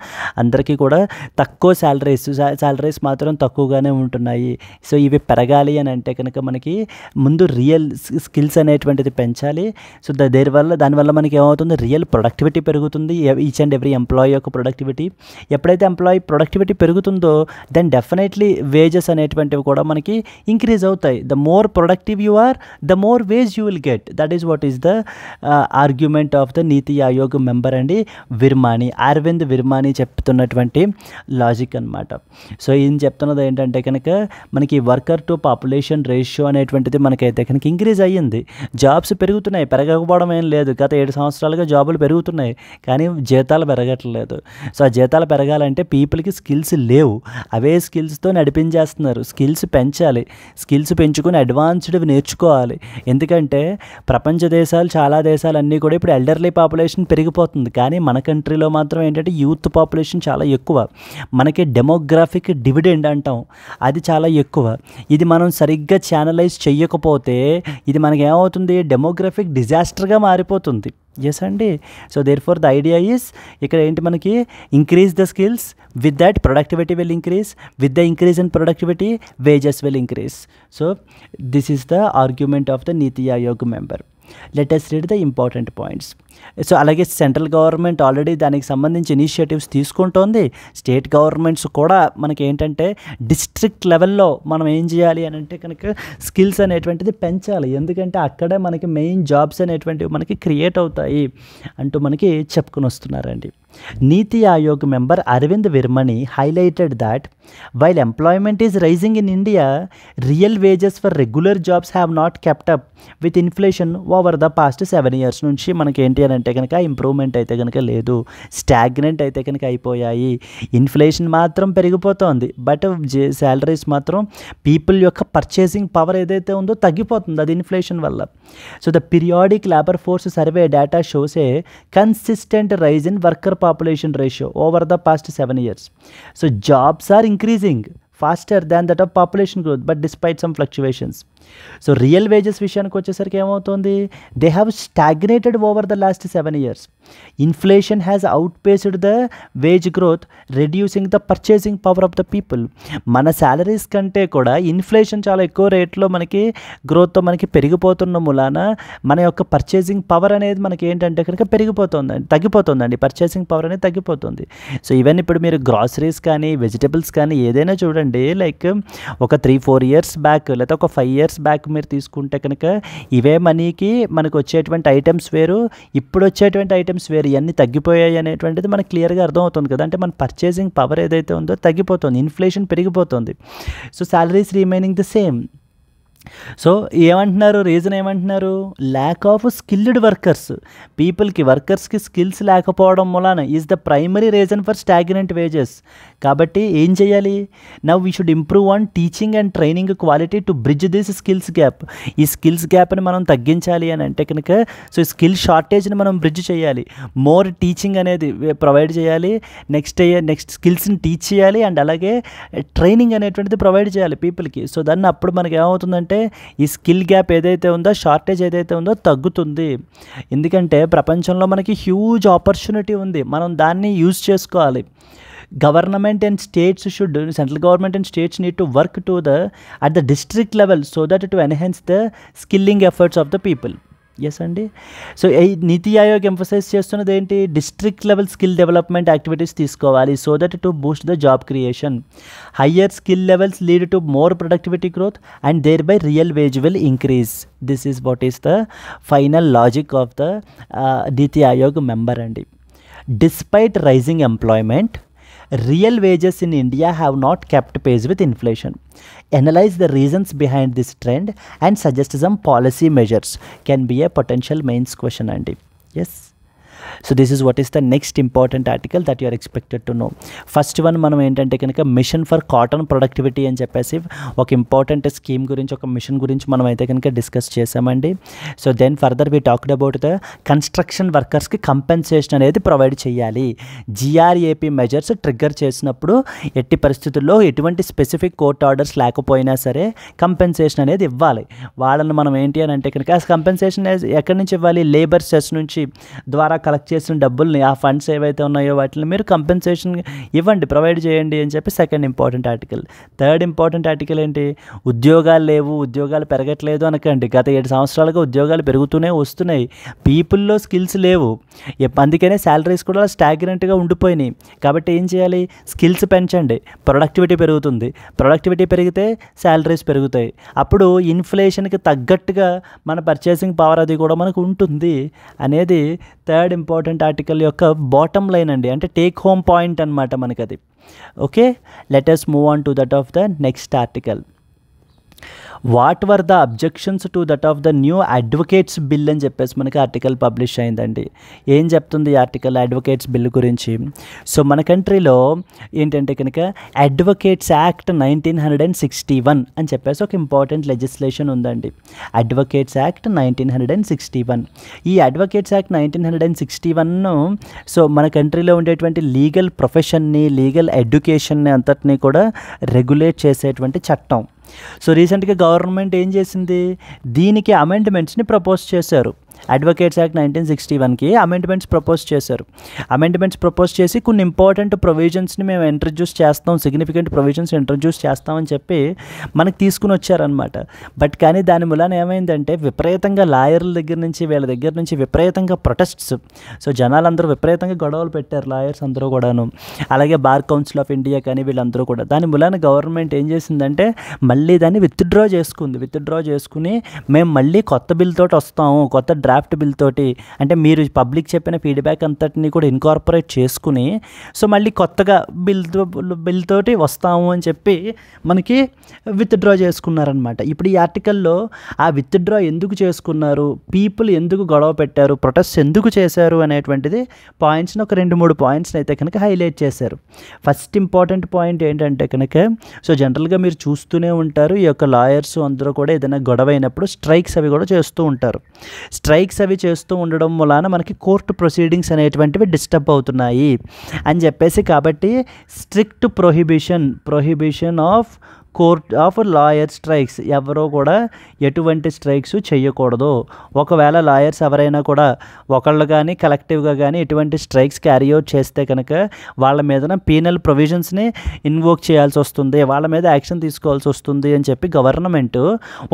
S1: అందరికీ కూడా తక్కువ శాలరీస్ మాత్రం తక్కువగానే ఉంటున్నాయి. సో ఇవి పెరగాలి అని అంటే కనుక మనకి ముందు రియల్ స్కిల్స్ అనేటువంటిది పెంచాలి. సో దానివల్ల మనకి ఏమవుతుంది, రియల్ ప్రొడక్టివిటీ పెరుగుతుంది, ఈచ్ అండ్ ఎవ్రీ ఎంప్లాయీ యొక్క ప్రొడక్టివిటీ. ఎప్పుడైతే ఎంప్లాయీ ప్రొడక్టివిటీ పెరుగుతుందో దెన్ డెఫినెట్లీ వేజెస్ అనేటువంటివి కూడా మనకి ఇంక్రీజ్ అవుతాయి. The more productive you are, the more wage you will get. That is what is the argument of the NITI Aayog member అండి అరవింద్ విర్మాని చెప్తున్నటువంటి logic అనమాట. సో ఈయన చెప్తున్నది ఏంటంటే కనుక మనకి వర్కర్ టు పాపులేషన్ రేషియో అనేటువంటిది మనకైతే కనుక ఇంక్రీజ్ అయ్యింది, జాబ్స్ పెరుగుతున్నాయి, పెరగకపోవడం ఏం లేదు. గత 7 సంవత్సరాలుగా జాబులు పెరుగుతున్నాయి కానీ జీతాలు పెరగట్లేదు. సో ఆ జీతాలు పెరగాలంటే పీపుల్కి స్కిల్స్ లేవు, అవే స్కిల్స్తో నడిపించేస్తున్నారు. స్కిల్స్ పెంచాలి, స్కిల్స్ పెంచుకొని అడ్వాన్స్డ్ నేర్చుకోవాలి. ఎందుకంటే ప్రపంచ దేశాలు, చాలా దేశాలు అన్నీ కూడా ఇప్పుడు ఎల్డర్లీ పాపులేషన్ పెరిగిపోతుంది కానీ మన కంట్రీలో మాత్రం ఏంటంటే యూత్ పాపులేషన్ చాలా ఎక్కువ. మనకి డెమోగ్రాఫిక్ డివిడెండ్ అంటాం, అది చాలా ఎక్కువ. ఇది మనం సరిగ్గా ఛానలైజ్ చెయ్యకపోతే ఇది మనకి ఏమవుతుంది, డెమోగ్రాఫిక్ డిజాస్టర్గా మారిపోతుంది. ఎస్ అండి. So therefore the idea is ఇక్కడ ఏంటి మనకి increase the skills, with that productivity will increase, with the increase in productivity wages will increase. So this is the argument of the NITI Aayog member. Let us read the important points. So అలాగే central government already దానికి సంబంధించి initiatives తీసుకుంటోంది. State governments కూడా మనకి ఏంటంటే district లెవెల్లో మనం ఏం చేయాలి అని అంటే కనుక స్కిల్స్ అనేటువంటిది పెంచాలి. ఎందుకంటే అక్కడే మనకి మెయిన్ జాబ్స్ అనేటువంటివి మనకి క్రియేట్ అవుతాయి అంటూ మనకి చెప్పుకొని వస్తున్నారండి. NITI Aayog member Arvind Virmani highlighted that while employment is rising in India, real wages for regular jobs have not kept up with inflation over the past 7 years. నుంచి మనకి ఏంటి అని అంటే కనుక ఇంప్రూవ్మెంట్ అయితే కనుక లేదు, స్టాగ్నెంట్ అయితే కనుక అయిపోయాయి. ఇన్ఫ్లేషన్ మాత్రం పెరిగిపోతుంది బట్ శాలరీస్ మాత్రం పీపుల్ యొక్క పర్చేసింగ్ పవర్ ఏదైతే ఉందో తగ్గిపోతుంది, అది ఇన్ఫ్లేషన్ వల్ల. So the periodic labour force survey data shows a consistent rise in worker population ratio over the past 7 years. So jobs are increasing faster than that of population growth, but despite some fluctuations. So real wages విషయానికి వచ్చేసరికి ఏమవుతుంది, they have stagnated over the last 7 years. Inflation has outpaced the wage growth, reducing the purchasing power of the people. మన salaries కంటే కూడా inflation చాలా ఎక్కువ రేట్లో మనకి గ్రోత్తో మనకి పెరిగిపోతున్న మూలాన మన యొక్క పర్చేసింగ్ పవర్ అనేది మనకి ఏంటంటే కనుక తగ్గిపోతుందండి. పర్చేసింగ్ పవర్ అనేది తగ్గిపోతుంది. సో ఈవెన్ ఇప్పుడు మీరు గ్రాసరీస్ కానీ వెజిటబుల్స్ కానీ ఏదైనా చూడండి, లైక్ ఒక 3-4 years బ్యాక్ లేదా ఒక 5 years బ్యాక్ మీరు తీసుకుంటే కనుక ఇవే మనీకి మనకు వచ్చేటువంటి ఐటమ్స్ వేరు, ఇప్పుడు వచ్చేటువంటి ఐటమ్స్ వేరు, ఇవన్నీ తగ్గిపోయాయి అనేటువంటిది మనకు క్లియర్గా అర్థమవుతుంది కదా. అంటే మన పర్చేసింగ్ పవర్ ఏదైతే ఉందో తగ్గిపోతుంది, ఇన్ఫ్లేషన్ పెరిగిపోతుంది. So salaries remaining the same. So ఏమంటున్నారు, రీజన్ ఏమంటున్నారు, ల్యాక్ ఆఫ్ స్కిల్డ్ వర్కర్స్, వర్కర్స్కి స్కిల్స్ లేకపోవడం వలన is the primary reason for stagnant wages. కాబట్టి ఏం చేయాలి, now we should improve on teaching and training quality to bridge this skills gap. ఈ skills గ్యాప్ని మనం తగ్గించాలి అని అంటే కనుక సో స్కిల్ షార్టేజ్ని మనం బ్రిడ్జ్ చేయాలి, మోర్ టీచింగ్ అనేది ప్రొవైడ్ చేయాలి, నెక్స్ట్ స్కిల్స్ని టీచ్ చేయాలి, అండ్ అలాగే ట్రైనింగ్ అనేటువంటిది ప్రొవైడ్ చేయాలి పీపుల్కి. సో దాన్ని అప్పుడు మనకి ఏమవుతుందంటే ఈ స్కిల్ గ్యాప్ ఏదైతే ఉందో, షార్టేజ్ ఏదైతే ఉందో తగ్గుతుంది. ఎందుకంటే ప్రపంచంలో మనకి హ్యూజ్ ఆపర్చునిటీ ఉంది, మనం దాన్ని యూజ్ చేసుకోవాలి. Government and states central government and states need to work at the district level so that to enhance the skilling efforts of the people. Yes అండి. సో ఈ నీతి ఆయోగ్ ఎంఫసైజ్ చేస్తున్నది ఏంటి, district level skill development activities తీసుకోవాలి so that to boost the job creation. Higher skill levels lead to more productivity growth and thereby real wage will increase. This is what is the final logic of the NITI Aayog member అండి. Despite rising employment, real wages in India have not kept pace with inflation. Analyze the reasons behind this trend and suggest some policy measures can be a potential mains question andi. Yes. So this is what is the next important article that you are expected to know. First one మనం ఏంటంటే కనుక machine for cotton productivity అని చెప్పేసి ఒక important scheme గురించి, ఒక machine గురించి మనం అయితే కనుక డిస్కస్ చేసామండి. So then further we talked about the construction వర్కర్స్కి కంపెన్సేషన్ అనేది ప్రొవైడ్ చేయాలి. జిఆర్ఏపీ మెజర్స్ ట్రిగ్గర్ చేసినప్పుడు ఎట్టి పరిస్థితుల్లో ఎటువంటి స్పెసిఫిక్ కోర్ట్ ఆర్డర్స్ లేకపోయినా సరే కంపెన్సేషన్ అనేది ఇవ్వాలి. వాళ్ళని మనం ఏంటి అని అంటే కనుక కంపెన్సేషన్ ఎక్కడి నుంచి ఇవ్వాలి, లేబర్ సెస్ నుంచి ద్వారా కలెక్ట్ చేసిన డబ్బుల్ని, ఆ ఫండ్స్ ఏవైతే ఉన్నాయో వాటిని మీరు కంపెన్సేషన్ ఇవ్వండి, ప్రొవైడ్ చేయండి అని చెప్పి second important article. Third important article ఏంటి, ఉద్యోగాలు లేవు, ఉద్యోగాలు పెరగట్లేదు అనకండి. గత 7 సంవత్సరాలుగా ఉద్యోగాలు పెరుగుతూనే వస్తున్నాయి, పీపుల్లో స్కిల్స్ లేవు, అందుకనే శాలరీస్ కూడా స్టాగ్నెంట్గా ఉండిపోయినాయి. కాబట్టి ఏం చేయాలి, స్కిల్స్ పెంచండి, ప్రొడక్టివిటీ పెరుగుతుంది, ప్రొడక్టివిటీ పెరిగితే శాలరీస్ పెరుగుతాయి, అప్పుడు ఇన్ఫ్లేషన్కి తగ్గట్టుగా మన పర్చేసింగ్ పవర్ అది కూడా మనకు ఉంటుంది అనేది థర్డ్ ఇంపార్టెంట్ ఆర్టికల్ యొక్క బాటమ్ లైన్ అండి, అంటే టేక్ హోమ్ పాయింట్ అనమాట మనకి అది. Okay, let us move on to that of the next article. What were the objections to that of the new advocates bill అని చెప్పేసి మనకి ఆర్టికల్ పబ్లిష్ అయిందండి. ఏం చెప్తుంది ఈ ఆర్టికల్ అడ్వకేట్స్ బిల్ గురించి? సో మన కంట్రీలో ఏంటంటే కనుక అడ్వకేట్స్ యాక్ట్ 1961 అని చెప్పేసి ఒక ఇంపార్టెంట్ లెజిస్లేషన్ ఉందండి. Advocates act 1961. ఈ అడ్వకేట్స్ యాక్ట్ 1961 సో మన కంట్రీలో ఉండేటువంటి లీగల్ ప్రొఫెషన్ని, లీగల్ ఎడ్యుకేషన్ని అంతటినీ కూడా రెగ్యులేట్ చేసేటువంటి చట్టం. సో రీసెంట్గా గవర్నమెంట్ ఏం చేసింది, దీనికి అమెండ్మెంట్స్ని ప్రపోజ్ చేశారు. అడ్వకేట్స్ యాక్ట్ 1961కి అమెండ్మెంట్స్ ప్రపోజ్ చేశారు. అమెండ్మెంట్స్ ప్రపోజ్ చేసి కొన్ని ఇంపార్టెంట్ ప్రొవిజన్స్ని మేము ఇంట్రడ్యూస్ చేస్తాం, సిగ్నిఫికెంట్ ప్రొవిజన్స్ ఇంట్రడ్యూస్ చేస్తామని చెప్పి మనకి తీసుకుని వచ్చారనమాట. బట్ కానీ దాని మూలాన ఏమైందంటే విపరీతంగా లాయర్ల దగ్గర నుంచి వీళ్ళ దగ్గర నుంచి విపరీతంగా ప్రొటెస్ట్స్. సో జనాలందరూ విపరీతంగా గొడవలు పెట్టారు, లాయర్స్ అందరూ కూడాను, అలాగే బార్ కౌన్సిల్ ఆఫ్ ఇండియా కానీ వీళ్ళందరూ కూడా. దాని మూలాన గవర్నమెంట్ ఏం చేసిందంటే మళ్ళీ దాన్ని విత్డ్రా చేసుకుని మేము మళ్ళీ కొత్త బిల్ తోటి వస్తాము, కొత్త డ్రాఫ్ట్ బిల్ తోటి, అంటే మీరు పబ్లిక్ చెప్పిన ఫీడ్బ్యాక్ అంతటిని కూడా ఇన్కార్పొరేట్ చేసుకుని సో మళ్ళీ కొత్తగా బిల్ తోటి వస్తాము అని చెప్పి మనకి విత్డ్రా చేసుకున్నారనమాట. ఇప్పుడు ఈ ఆర్టికల్లో ఆ విత్డ్రా ఎందుకు చేసుకున్నారు, పీపుల్ ఎందుకు గొడవ పెట్టారు, ప్రొటెస్ట్ ఎందుకు చేశారు అనేటువంటిది పాయింట్స్ని ఒక 2-3 పాయింట్స్ని అయితే కనుక హైలైట్ చేశారు. ఫస్ట్ ఇంపార్టెంట్ పాయింట్ ఏంటంటే కనుక సో జనరల్గా మీరు చూస్తూనే ఉంటారు, ఈ యొక్క లాయర్స్ అందరూ కూడా ఏదైనా గొడవ అయినప్పుడు స్ట్రైక్స్ అవి కూడా చేస్తూ ఉంటారు. స్ట్రైక్స్ అవి చేస్తూ ఉండడం వలన మనకి కోర్టు ప్రొసీడింగ్స్ అనేటువంటివి డిస్టర్బ్ అవుతున్నాయి అని చెప్పేసి, కాబట్టి strict prohibition of court of lawyer strikes, ఎవరో కూడా ఎటువంటి స్ట్రైక్స్ చేయకూడదు. ఒకవేళ లాయర్స్ ఎవరైనా కూడా ఒకళ్ళు కానీ కలెక్టివ్గా కానీ ఎటువంటి స్ట్రైక్స్ క్యారీ అవుట్ చేస్తే కనుక వాళ్ళ మీద పీనల్ ప్రొవిజన్స్ని ఇన్వోక్ చేయాల్సి వస్తుంది, వాళ్ళ మీద యాక్షన్ తీసుకోవాల్సి వస్తుంది అని చెప్పి గవర్నమెంట్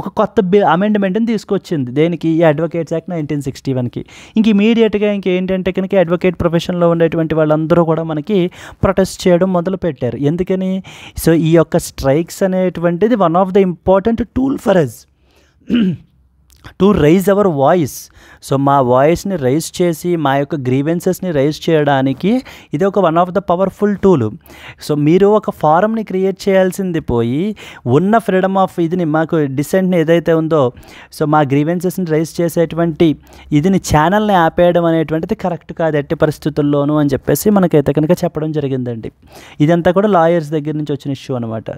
S1: ఒక కొత్త అమెండ్మెంట్ని తీసుకొచ్చింది. దేనికి? ఈ అడ్వకేట్స్ యాక్ట్ 1961కి. ఇంక ఇమీడియట్గా ఇంకేంటంటే కనుక అడ్వకేట్ ప్రొఫెషన్లో ఉండేటువంటి వాళ్ళందరూ కూడా మనకి ప్రొటెస్ట్ చేయడం మొదలుపెట్టారు. ఎందుకని? సో ఈ యొక్క స్ట్రైక్స్ అనేటువంటిది one of the important tool for us. To raise our voice. So మా వాయిస్ని రైజ్ చేసి మా యొక్క గ్రీవెన్సెస్ని రైజ్ చేయడానికి ఇది ఒక one of the powerful tool. So మీరు ఒక ఫారంని క్రియేట్ చేయాల్సింది పోయి ఉన్న ఫ్రీడమ్ ఆఫ్ ఇదిని మాకు డిసెంట్ని ఏదైతే ఉందో సో మా గ్రీవెన్సెస్ని రైజ్ చేసేటువంటి ఇదిని ఛానల్ని ఆపేయడం అనేటువంటిది కరెక్ట్ కాదు ఎట్టి పరిస్థితుల్లోనూ అని చెప్పేసి మనకైతే కనుక చెప్పడం జరిగిందండి. ఇదంతా కూడా లాయర్స్ దగ్గర నుంచి వచ్చిన ఇష్యూ అనమాట.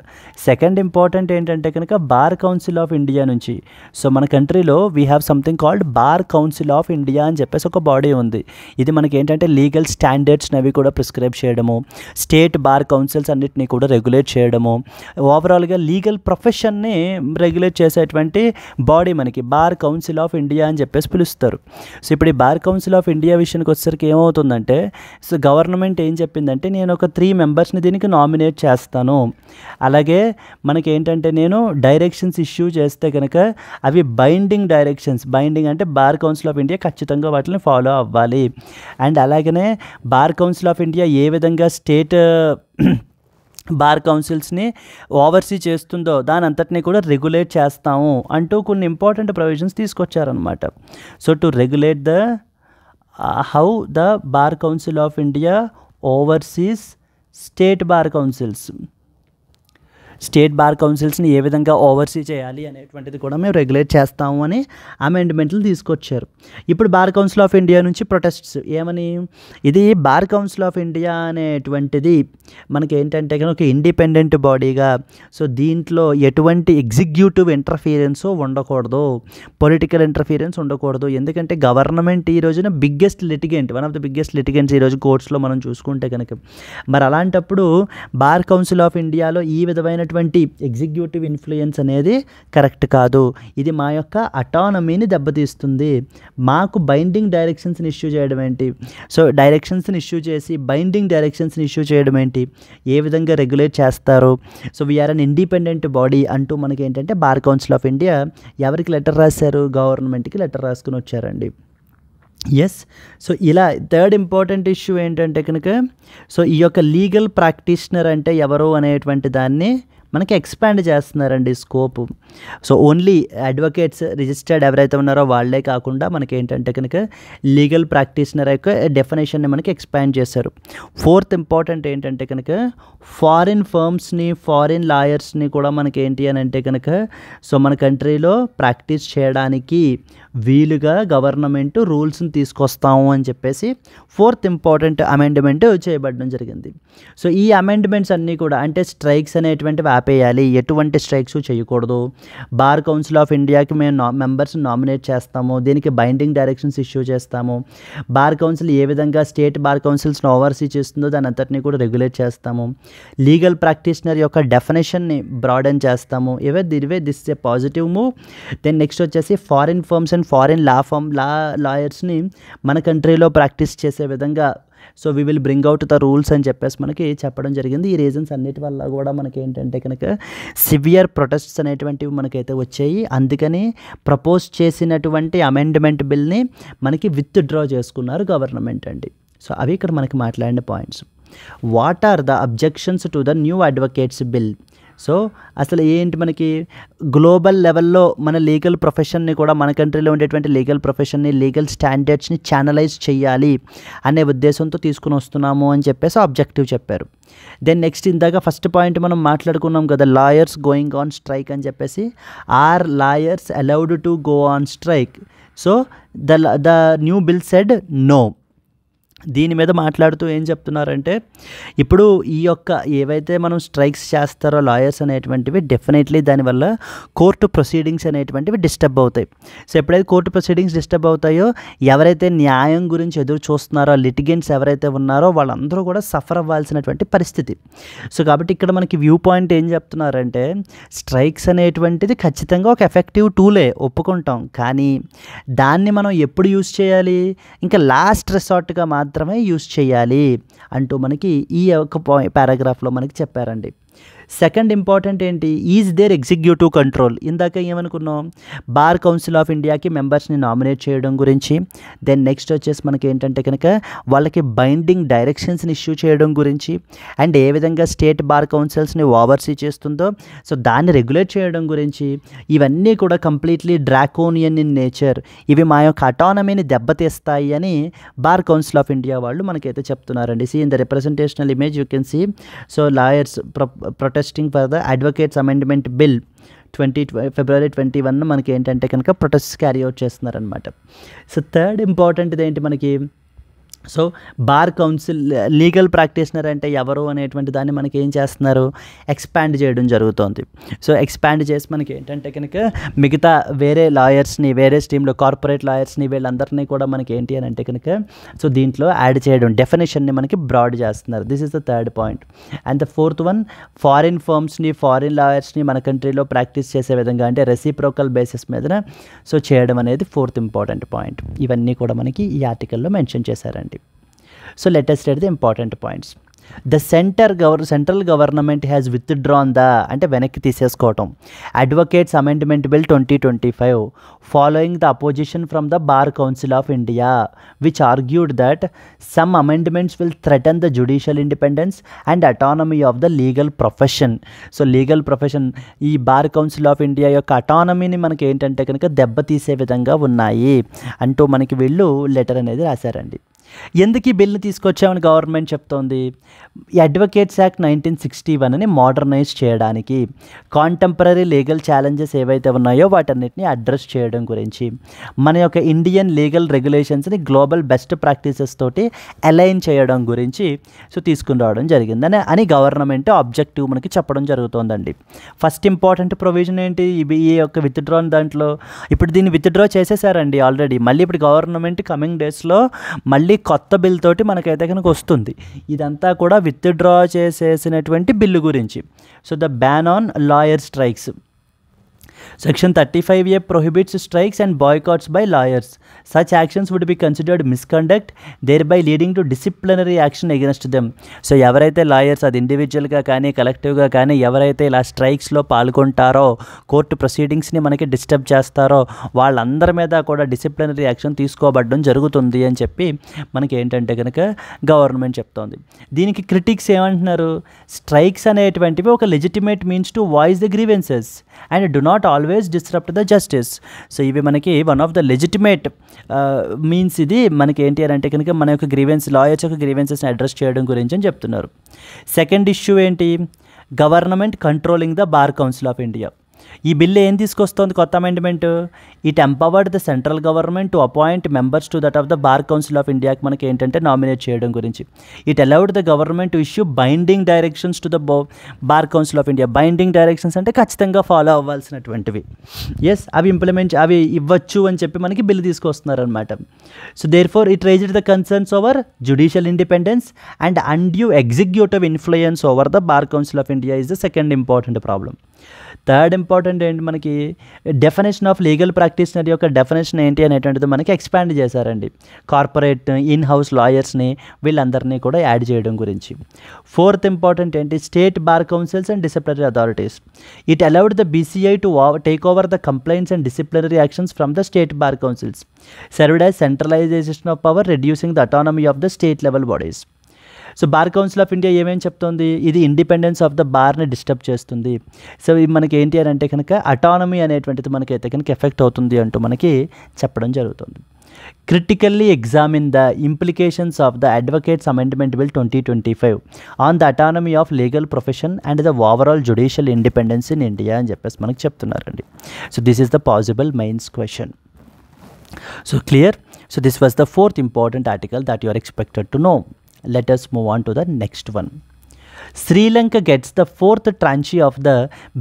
S1: సెకండ్ ఇంపార్టెంట్ ఏంటంటే కనుక బార్ కౌన్సిల్ ఆఫ్ ఇండియా నుంచి. సో మన కంట్రీలో we have something called bar council of India అని చెప్పేసి ఒక బాడీ ఉంది. ఇది మనకి ఏంటంటే లీగల్ స్టాండర్డ్స్ని అవి కూడా ప్రిస్క్రైబ్ చేయడము, స్టేట్ బార్ కౌన్సిల్స్ అన్నిటినీ కూడా రెగ్యులేట్ చేయడము, ఓవరాల్గా లీగల్ ప్రొఫెషన్ని రెగ్యులేట్ చేసేటువంటి బాడీ మనకి బార్ కౌన్సిల్ ఆఫ్ ఇండియా అని చెప్పేసి పిలుస్తారు. సో ఇప్పుడు ఈ బార్ కౌన్సిల్ ఆఫ్ ఇండియా విషయానికి వచ్చేసరికి ఏమవుతుందంటే సో గవర్నమెంట్ ఏం చెప్పిందంటే నేను ఒక 3 మెంబర్స్ని దీనికి నామినేట్ చేస్తాను, అలాగే మనకి ఏంటంటే నేను డైరెక్షన్స్ ఇష్యూ చేస్తే కనుక అవి బైండింగ్ డైరెక్షన్స్, బైండింగ్ అంటే బార్ కౌన్సిల్ ఆఫ్ ఇండియా ఖచ్చితంగా వాటిని ఫాలో అవ్వాలి. అండ్ అలాగనే బార్ కౌన్సిల్ ఆఫ్ ఇండియా ఏ విధంగా స్టేట్ బార్ కౌన్సిల్స్ని ఓవర్సీ చేస్తుందో దాని అంతటినీ కూడా రెగ్యులేట్ చేస్తాము అంటూ కొన్ని ఇంపార్టెంట్ ప్రొవిజన్స్ తీసుకొచ్చారనమాట. So to regulate the how the bar council of India oversees state bar councils, state bar కౌన్సిల్స్ని ఏ విధంగా ఓవర్సీ చేయాలి అనేటువంటిది కూడా మేము రెగ్యులేట్ చేస్తాము అని అమెండ్మెంట్లు తీసుకొచ్చారు. ఇప్పుడు బార్ కౌన్సిల్ ఆఫ్ ఇండియా నుంచి ప్రొటెస్ట్స్ ఏమని, ఇది బార్ కౌన్సిల్ ఆఫ్ ఇండియా అనేటువంటిది మనకి ఏంటంటే కనుక ఒక ఇండిపెండెంట్ బాడీగా, సో దీంట్లో ఎటువంటి ఎగ్జిక్యూటివ్ ఇంటర్ఫీరెన్స్ ఉండకూడదు, పొలిటికల్ ఇంటర్ఫీరెన్స్ ఉండకూడదు. ఎందుకంటే గవర్నమెంట్ ఈ రోజున biggest litigant, one of the biggest litigants ఈరోజు కోర్ట్స్లో మనం చూసుకుంటే కనుక. మరి అలాంటప్పుడు బార్ కౌన్సిల్ ఆఫ్ ఇండియాలో ఈ విధమైనటువంటి ఎగ్జిక్యూటివ్ ఇన్ఫ్లుయెన్స్ అనేది కరెక్ట్ కాదు, ఇది మా యొక్క అటానమీని దెబ్బతీస్తుంది. మాకు బైండింగ్ డైరెక్షన్స్ని ఇష్యూ చేయడం ఏంటి, సో డైరెక్షన్స్ని ఇష్యూ చేసి బైండింగ్ డైరెక్షన్స్ని ఇష్యూ చేయడం ఏంటి, ఏ విధంగా రెగ్యులేట్ చేస్తారు. So we are an independent body అంటూ మనకి ఏంటంటే బార్ కౌన్సిల్ ఆఫ్ ఇండియా ఎవరికి లెటర్ రాశారు, గవర్నమెంట్కి లెటర్ రాసుకుని వచ్చారండి. ఎస్, సో ఇలా థర్డ్ ఇంపార్టెంట్ ఇష్యూ ఏంటంటే కనుక సో ఈ యొక్క లీగల్ ప్రాక్టీషనర్ అంటే ఎవరు అనేటువంటి దాన్ని మనకి ఎక్స్పాండ్ చేస్తున్నారండి scope. So only advocates registered ఎవరైతే ఉన్నారో వాళ్ళే కాకుండా మనకి ఏంటంటే కనుక లీగల్ ప్రాక్టీషనర్ యొక్క డెఫినేషన్ని మనకి ఎక్స్పాండ్ చేశారు. ఫోర్త్ ఇంపార్టెంట్ ఏంటంటే కనుక ఫారిన్ ఫర్మ్స్ని, ఫారిన్ లాయర్స్ని కూడా మనకి ఏంటి అని అంటే కనుక సో మన కంట్రీలో ప్రాక్టీస్ చేయడానికి వీలుగా గవర్నమెంట్ రూల్స్ని తీసుకొస్తాము అని చెప్పేసి ఫోర్త్ ఇంపార్టెంట్ అమెండ్మెంట్ చేయబడడం జరిగింది. సో ఈ అమెండ్మెంట్స్ అన్నీ కూడా అంటే స్ట్రైక్స్ అనేటువంటివి ఆపేయాలి, ఎటువంటి స్ట్రైక్స్ చేయకూడదు, బార్ కౌన్సిల్ ఆఫ్ ఇండియాకి మేము మెంబర్స్ నామినేట్ చేస్తాము, దీనికి బైండింగ్ డైరెక్షన్స్ ఇష్యూ చేస్తాము, బార్ కౌన్సిల్ ఏ విధంగా స్టేట్ బార్ కౌన్సిల్స్ని ఓవర్సీ చేస్తుందో దాని అంతటినీ కూడా రెగ్యులేట్ చేస్తాము, లీగల్ ప్రాక్టీషనర్ యొక్క డెఫినేషన్ని బ్రాడన్ చేస్తాము. This is a positive move. Then next వచ్చేసి ఫారిన్ ఫర్మ్స్ అండ్ ఫారిన్ లాయర్స్ని మన కంట్రీలో ప్రాక్టీస్ చేసే విధంగా so we will bring out the rules అని చెప్పేసి మనకి చెప్పడం జరిగింది. ఈ రీజన్స్ అన్నిటి వల్ల కూడా మనకి ఏంటంటే కనుక సివియర్ ప్రొటెస్ట్స్ అనేటువంటివి మనకైతే వచ్చాయి. అందుకని ప్రపోజ్ చేసినటువంటి అమెండ్మెంట్ బిల్ని మనకి విత్డ్రా చేసుకున్నారు గవర్నమెంట్ అండి. సో అవి ఇక్కడ మనకి మాట్లాడిన points. What are the objections to the new advocates bill? So అసలు ఏంటి మనకి గ్లోబల్ లెవెల్లో మన లీగల్ ప్రొఫెషన్ని కూడా మన కంట్రీలో ఉండేటువంటి లీగల్ ప్రొఫెషన్ని, లీగల్ స్టాండర్డ్స్ని ఛానలైజ్ చేయాలి అనే ఉద్దేశంతో తీసుకుని వస్తున్నాము అని చెప్పేసి ఆబ్జెక్టివ్ చెప్పారు. దెన్ నెక్స్ట్ ఇందాక ఫస్ట్ పాయింట్ మనం మాట్లాడుకున్నాం కదా, లాయర్స్ గోయింగ్ ఆన్ స్ట్రైక్ అని చెప్పేసి. Are lawyers allowed to go on strike? So the new bill said no. దీని మీద మాట్లాడుతూ ఏం చెప్తున్నారంటే ఇప్పుడు ఈ యొక్క ఏవైతే మనం స్ట్రైక్స్ చేస్తారో లాయర్స్ అనేటువంటివి డెఫినెట్లీ దానివల్ల కోర్టు ప్రొసీడింగ్స్ అనేటువంటివి డిస్టర్బ్ అవుతాయి. సో ఎప్పుడైతే కోర్టు ప్రొసీడింగ్స్ డిస్టర్బ్ అవుతాయో ఎవరైతే న్యాయం గురించి ఎదురు చూస్తున్నారో లిటిగెంట్స్ ఎవరైతే ఉన్నారో వాళ్ళందరూ కూడా సఫర్ అవ్వాల్సినటువంటి పరిస్థితి. సో కాబట్టి ఇక్కడ మనకి వ్యూ పాయింట్ ఏం చెప్తున్నారంటే స్ట్రైక్స్ అనేటువంటిది ఖచ్చితంగా ఒక ఎఫెక్టివ్ టూలే, ఒప్పుకుంటాం, కానీ దాన్ని మనం ఎప్పుడు యూజ్ చేయాలి, ఇంకా లాస్ట్ రిసార్ట్గా మాత్రమే యూజ్ చేయాలి అంటూ మనకి ఈ యొక్క పారాగ్రాఫ్లో మనకి చెప్పారండి. సెకండ్ ఇంపార్టెంట్ ఏంటి, ఈజ్ దేర్ ఎగ్జిక్యూటివ్ కంట్రోల్. ఇందాక ఏమనుకున్నాం, బార్ కౌన్సిల్ ఆఫ్ ఇండియాకి మెంబర్స్ని నామినేట్ చేయడం గురించి. దెన్ నెక్స్ట్ వచ్చేసి మనకి ఏంటంటే కనుక వాళ్ళకి బైండింగ్ డైరెక్షన్స్ని ఇష్యూ చేయడం గురించి, అండ్ ఏ విధంగా స్టేట్ బార్ కౌన్సిల్స్ని ఓవర్సీ చేస్తుందో సో దాన్ని రెగ్యులేట్ చేయడం గురించి. ఇవన్నీ కూడా కంప్లీట్లీ డ్రాకోనియన్ ఇన్ నేచర్, ఇవి మా యొక్క అటానమీని దెబ్బతీస్తాయి అని బార్ కౌన్సిల్ ఆఫ్ ఇండియా వాళ్ళు మనకైతే చెప్తున్నారండి. See in the representational image you can see so lawyers protesting for the Advocates Amendment Bill February 21 మనకి ఏంటంటే కనుక ప్రొటెస్ట్ క్యారీ అవుట్ చేస్తున్నారనమాట. సో థర్డ్ ఇంపార్టెంట్ ఏంటి మనకి, so bar council legal practitioner అంటే ఎవరు అనేటువంటి దాన్ని మనకి ఏం చేస్తున్నారు, ఎక్స్పాండ్ చేయడం జరుగుతుంది. సో ఎక్స్పాండ్ చేసి మనకి ఏంటంటే కనుక మిగతా వేరే లాయర్స్ని, వేరే స్ట్రీమ్లో కార్పొరేట్ లాయర్స్ని, వీళ్ళందరినీ కూడా మనకి ఏంటి అని అంటే కనుక సో దీంట్లో యాడ్ చేయడం, డెఫినేషన్ని మనకి బ్రాడ్ చేస్తున్నారు. This is the third point. And the fourth one, foreign ఫర్మ్స్ని, ఫారిన్ లాయర్స్ని మన కంట్రీలో ప్రాక్టీస్ చేసే విధంగా అంటే రెసిప్రోకల్ బేసిస్ మీద సో చేయడం అనేది ఫోర్త్ ఇంపార్టెంట్ పాయింట్. ఇవన్నీ కూడా మనకి ఈ ఆర్టికల్లో మెన్షన్ చేశారండి. So let us state the important points. The central government has withdrawn the అంటే వెనక్కి తీసేసుకోవటం advocates amendment bill 2025 following the opposition from the Bar Council of India, which argued that some amendments will threaten the judicial independence and autonomy of the legal profession. So legal profession ఈ bar council of India యొక్క అటానమీని మనకి ఏంటంటే కనుక దెబ్బతీసే విధంగా ఉన్నాయి అంటూ మనకి వీళ్ళు లెటర్ అనేది రాశారండి. ఎందుకు ఈ బిల్ని తీసుకొచ్చామని గవర్నమెంట్ చెప్తోంది, ఈ అడ్వకేట్స్ యాక్ట్ 1961ని మోడర్నైజ్ చేయడానికి, కాంటెంపరీ లీగల్ ఛాలెంజెస్ ఏవైతే ఉన్నాయో వాటన్నిటిని అడ్రస్ చేయడం గురించి, మన యొక్క ఇండియన్ లీగల్ రెగ్యులేషన్స్ని గ్లోబల్ బెస్ట్ ప్రాక్టీసెస్ తోటి అలైన్ చేయడం గురించి సో తీసుకుని రావడం జరిగిందని అని గవర్నమెంట్ ఆబ్జెక్టివ్ మనకి చెప్పడం జరుగుతోందండి. ఫస్ట్ ఇంపార్టెంట్ ప్రొవిజన్ ఏంటి, ఈ యొక్క విత్డ్రాన్ దాంట్లో ఇప్పుడు దీన్ని విత్డ్రా చేసేసారండి ఆల్రెడీ. మళ్ళీ ఇప్పుడు గవర్నమెంట్ కమింగ్ డేస్లో మళ్ళీ కొత్త బిల్ తోటి మనకైతే కనుక వస్తుంది. ఇదంతా కూడా విత్డ్రా చేసేసినటువంటి బిల్లు గురించి. So the ban on lawyer strikes, Section 35A prohibits strikes and boycotts by lawyers. Such actions would be considered misconduct, thereby leading to disciplinary action against them. So ఎవరైతే lawyers అది ఇండివిజువల్గా కానీ కలెక్టివ్గా కానీ ఎవరైతే ఇలా స్ట్రైక్స్లో పాల్గొంటారో, court ప్రొసీడింగ్స్ని మనకి disturb చేస్తారో వాళ్ళందరి మీద కూడా డిసిప్లినరీ యాక్షన్ తీసుకోబడడం జరుగుతుంది అని చెప్పి మనకి ఏంటంటే కనుక గవర్నమెంట్ చెప్తోంది. దీనికి క్రిటిక్స్ ఏమంటున్నారు, స్ట్రైక్స్ అనేటువంటివి ఒక legitimate means to voice the grievances and do not always disrupt the justice. So ఇవి మనకి one of the legitimate means ఇది మనకి ఏంటి అని అంటే కనుక మన యొక్క గ్రీవెన్స్, లాయర్స్ యొక్క గ్రీవెన్సెస్ని అడ్రస్ చేయడం గురించి అని చెప్తున్నారు. సెకండ్ ఇష్యూ ఏంటి, government controlling the bar council of India. ఈ బిల్లు ఏం తీసుకొస్తుంది కొత్త amendment, it empowered the central government to appoint members to that of the bar council of ఇండియాకి మనకి ఏంటంటే నామినేట్ చేయడం గురించి. It allowed the government to issue binding directions to the bar council of India. Binding directions అంటే ఖచ్చితంగా follow అవ్వాల్సినటువంటివి, అవి ఇవ్వచ్చు అని చెప్పి మనకి బిల్లు తీసుకొస్తున్నారనమాట. So there four it raised the concerns over judicial independence and undue executive influence over the bar council of India is the second important problem. Third important ఏంటి మనకి, డెఫినేషన్ ఆఫ్ లీగల్ ప్రాక్టీషనర్ యొక్క definition ఏంటి అనేటువంటిది మనకి expand చేశారండి. Corporate in house లాయర్స్ని వీళ్ళందరినీ కూడా add చేయడం గురించి. ఫోర్త్ ఇంపార్టెంట్ ఏంటి, state bar councils and disciplinary authorities. It allowed the BCI to take over the complaints and disciplinary actions from the state bar councils. Served as centralisation of power, reducing the autonomy of the state level bodies. So bar council of India ఏమేమి చెప్తుంది, ఇది independence of the Barhni disturb చేస్తుంది. So ఇది మనకి ఏంటి అని అంటే కనుక అటానమీ అనేటువంటిది మనకైతే కనుక ఎఫెక్ట్ అవుతుంది అంటూ మనకి చెప్పడం జరుగుతుంది. Critically examine the implications of the advocates amendment bill 2025 on the autonomy of legal profession and the overall judicial independence in India అని చెప్పేసి మనకి చెప్తున్నారండి. So this is the possible mains question. So clear. So this was the fourth important article that you are expected to know. Let us move on to the next one. Sri Lanka gets the fourth tranche of the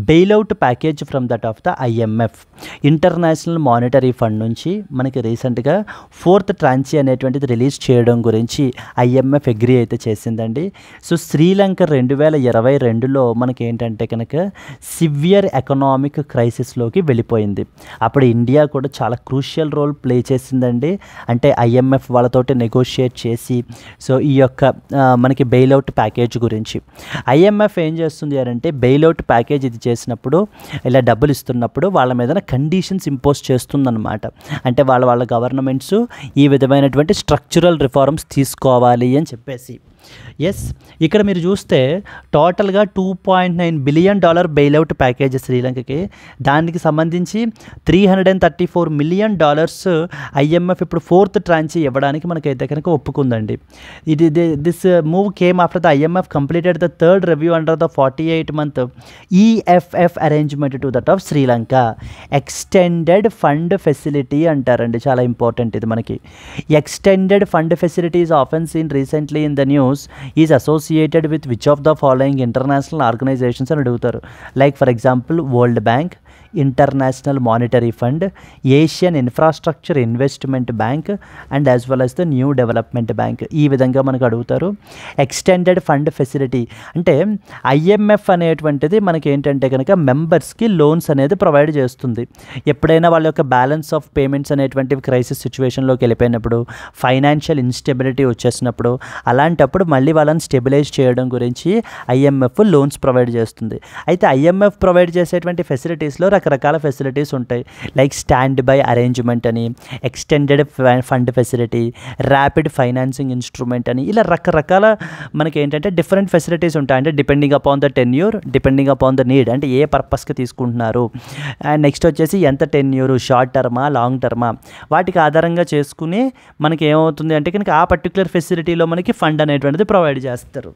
S1: bailout package from that of the IMF. International monetary fund నుంచి మనకి రీసెంట్గా fourth ట్రాంచీ అనేటువంటిది release చేయడం గురించి IMF agree అయితే చేసిందండి. So Sri Lanka 2022లో మనకి ఏంటంటే కనుక సివియర్ ఎకనామిక్ క్రైసిస్లోకి వెళ్ళిపోయింది. అప్పుడు ఇండియా కూడా చాలా క్రూషియల్ రోల్ ప్లే చేసిందండి. అంటే IMF వాళ్ళతోటి నెగోషియేట్ చేసి సో ఈ యొక్క మనకి బెయిల్అవుట్ ప్యాకేజ్ గురించి ఐఎంఎఫ్ ఏం చేస్తుంది అంటే బెయిల్అవుట్ ప్యాకేజ్ ఇది చేసినప్పుడు, ఇలా డబ్బులు ఇస్తున్నప్పుడు వాళ్ళ మీద కండిషన్స్ ఇంపోజ్ చేస్తుందన్నమాట. అంటే వాళ్ళ గవర్నమెంట్స్ ఈ విధమైనటువంటి స్ట్రక్చరల్ రిఫార్మ్స్ తీసుకోవాలి అని చెప్పేసి. ఎస్, ఇక్కడ మీరు చూస్తే టోటల్గా $2.9 బిలియన్ బెయిల్అవుట్ ప్యాకేజ్ శ్రీలంకకి. దానికి సంబంధించి $334 మిలియన్ ఐఎంఎఫ్ ఇప్పుడు 4th ట్రాంచ్ ఇవ్వడానికి మనకైతే కనుక ఒప్పుకుందండి. This move came after the IMF completed the 3rd review under the 48-month EFF arrangement to that of Sri Lanka. Extended fund facility అంటారండి, చాలా ఇంపార్టెంట్ ఇది మనకి. Extended fund facility is often seen recently in the news is associated with which of the following international organizations అని అడుగుతారు. Like for example world bank, international monetary fund, Asian infrastructure investment bank and as well as the new development bank. ఈ విధంగా మనకు అడుగుతారు. Extended fund facility అంటే IMF అనేటువంటిది మనకి ఏంటంటే కనుక మెంబర్స్కి లోన్స్ అనేది ప్రొవైడ్ చేస్తుంది. ఎప్పుడైనా వాళ్ళ యొక్క బ్యాలెన్స్ ఆఫ్ పేమెంట్స్ అనేటువంటివి క్రైసిస్ సిచ్యువేషన్లోకి వెళ్ళిపోయినప్పుడు, ఫైనాన్షియల్ ఇన్స్టెబిలిటీ వచ్చేసినప్పుడు, అలాంటప్పుడు మళ్ళీ వాళ్ళని స్టెబిలైజ్ చేయడం గురించి ఐఎంఎఫ్ లోన్స్ ప్రొవైడ్ చేస్తుంది. అయితే ఐఎంఎఫ్ ప్రొవైడ్ చేసేటువంటి ఫెసిలిటీస్లో రకరకాల ఫెసిలిటీస్ ఉంటాయి. లైక్ స్టాండ్ బై అరేంజ్మెంట్ అని, extended fund facility, rapid financing instrument అని, ఇలా రకరకాల మనకి ఏంటంటే డిఫరెంట్ ఫెసిలిటీస్ ఉంటాయి. అంటే depending upon the tenure, depending upon the need, అంటే ఏ పర్పస్కి తీసుకుంటున్నారు, అండ్ నెక్స్ట్ వచ్చేసి ఎంత టెన్యూరు, షార్ట్ టర్మా, లాంగ్ టర్మా, వాటికి ఆధారంగా చేసుకుని మనకి ఏమవుతుంది అంటే కనుక ఆ పర్టికులర్ ఫెసిలిటీలో మనకి ఫండ్ అనేటువంటిది ప్రొవైడ్ చేస్తారు.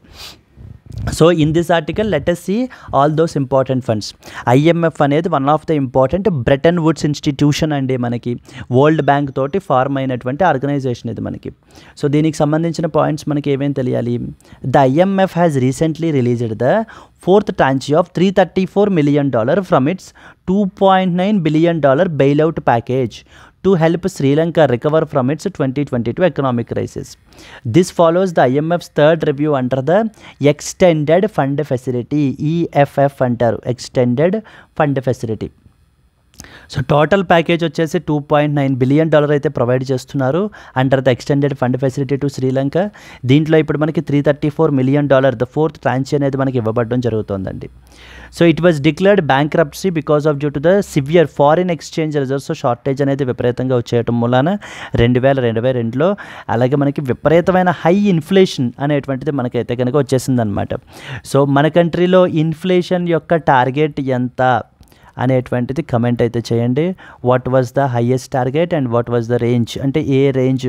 S1: So in this article let us see all those important funds. IMF అనేది one of the important Bretton Woods institution అండి, మనకి వరల్డ్ బ్యాంక్ తోటి ఫార్మ్ అయినటువంటి ఆర్గనైజేషన్ ఇది మనకి. సో దీనికి సంబంధించిన పాయింట్స్ మనకి ఏమేమి తెలియాలి. The IMF has recently released the 4th tranche of $334 million from its $2.9 billion bailout package to help Sri Lanka recover from its 2022 economic crisis. This follows the IMF's 3rd review under the Extended Fund Facility, EFF అంటారు, Extended Fund Facility. So total package వచ్చేసి $2.9 billion అయితే provide చేస్తున్నారు under the extended fund facility to Sri Lanka. దీంట్లో ఇప్పుడు మనకి $334 million the 4th tranche అనేది మనకి ఇవ్వబడడం జరుగుతుందండి. So it was declared bankruptcy because of due to the severe foreign exchange reserves shortage అనేది విపరీతంగా వచ్చేయటం మూలాన 2022లో అలాగే మనకి విపరీతమైన హై ఇన్ఫ్లేషన్ అనేటువంటిది మనకైతే కనుక వచ్చేసిందనమాట. సో మన కంట్రీలో ఇన్ఫ్లేషన్ యొక్క టార్గెట్ ఎంత అనేటువంటిది కమెంట్ అయితే చేయండి. What was the highest target and what was the range, అంటే ఏ రేంజ్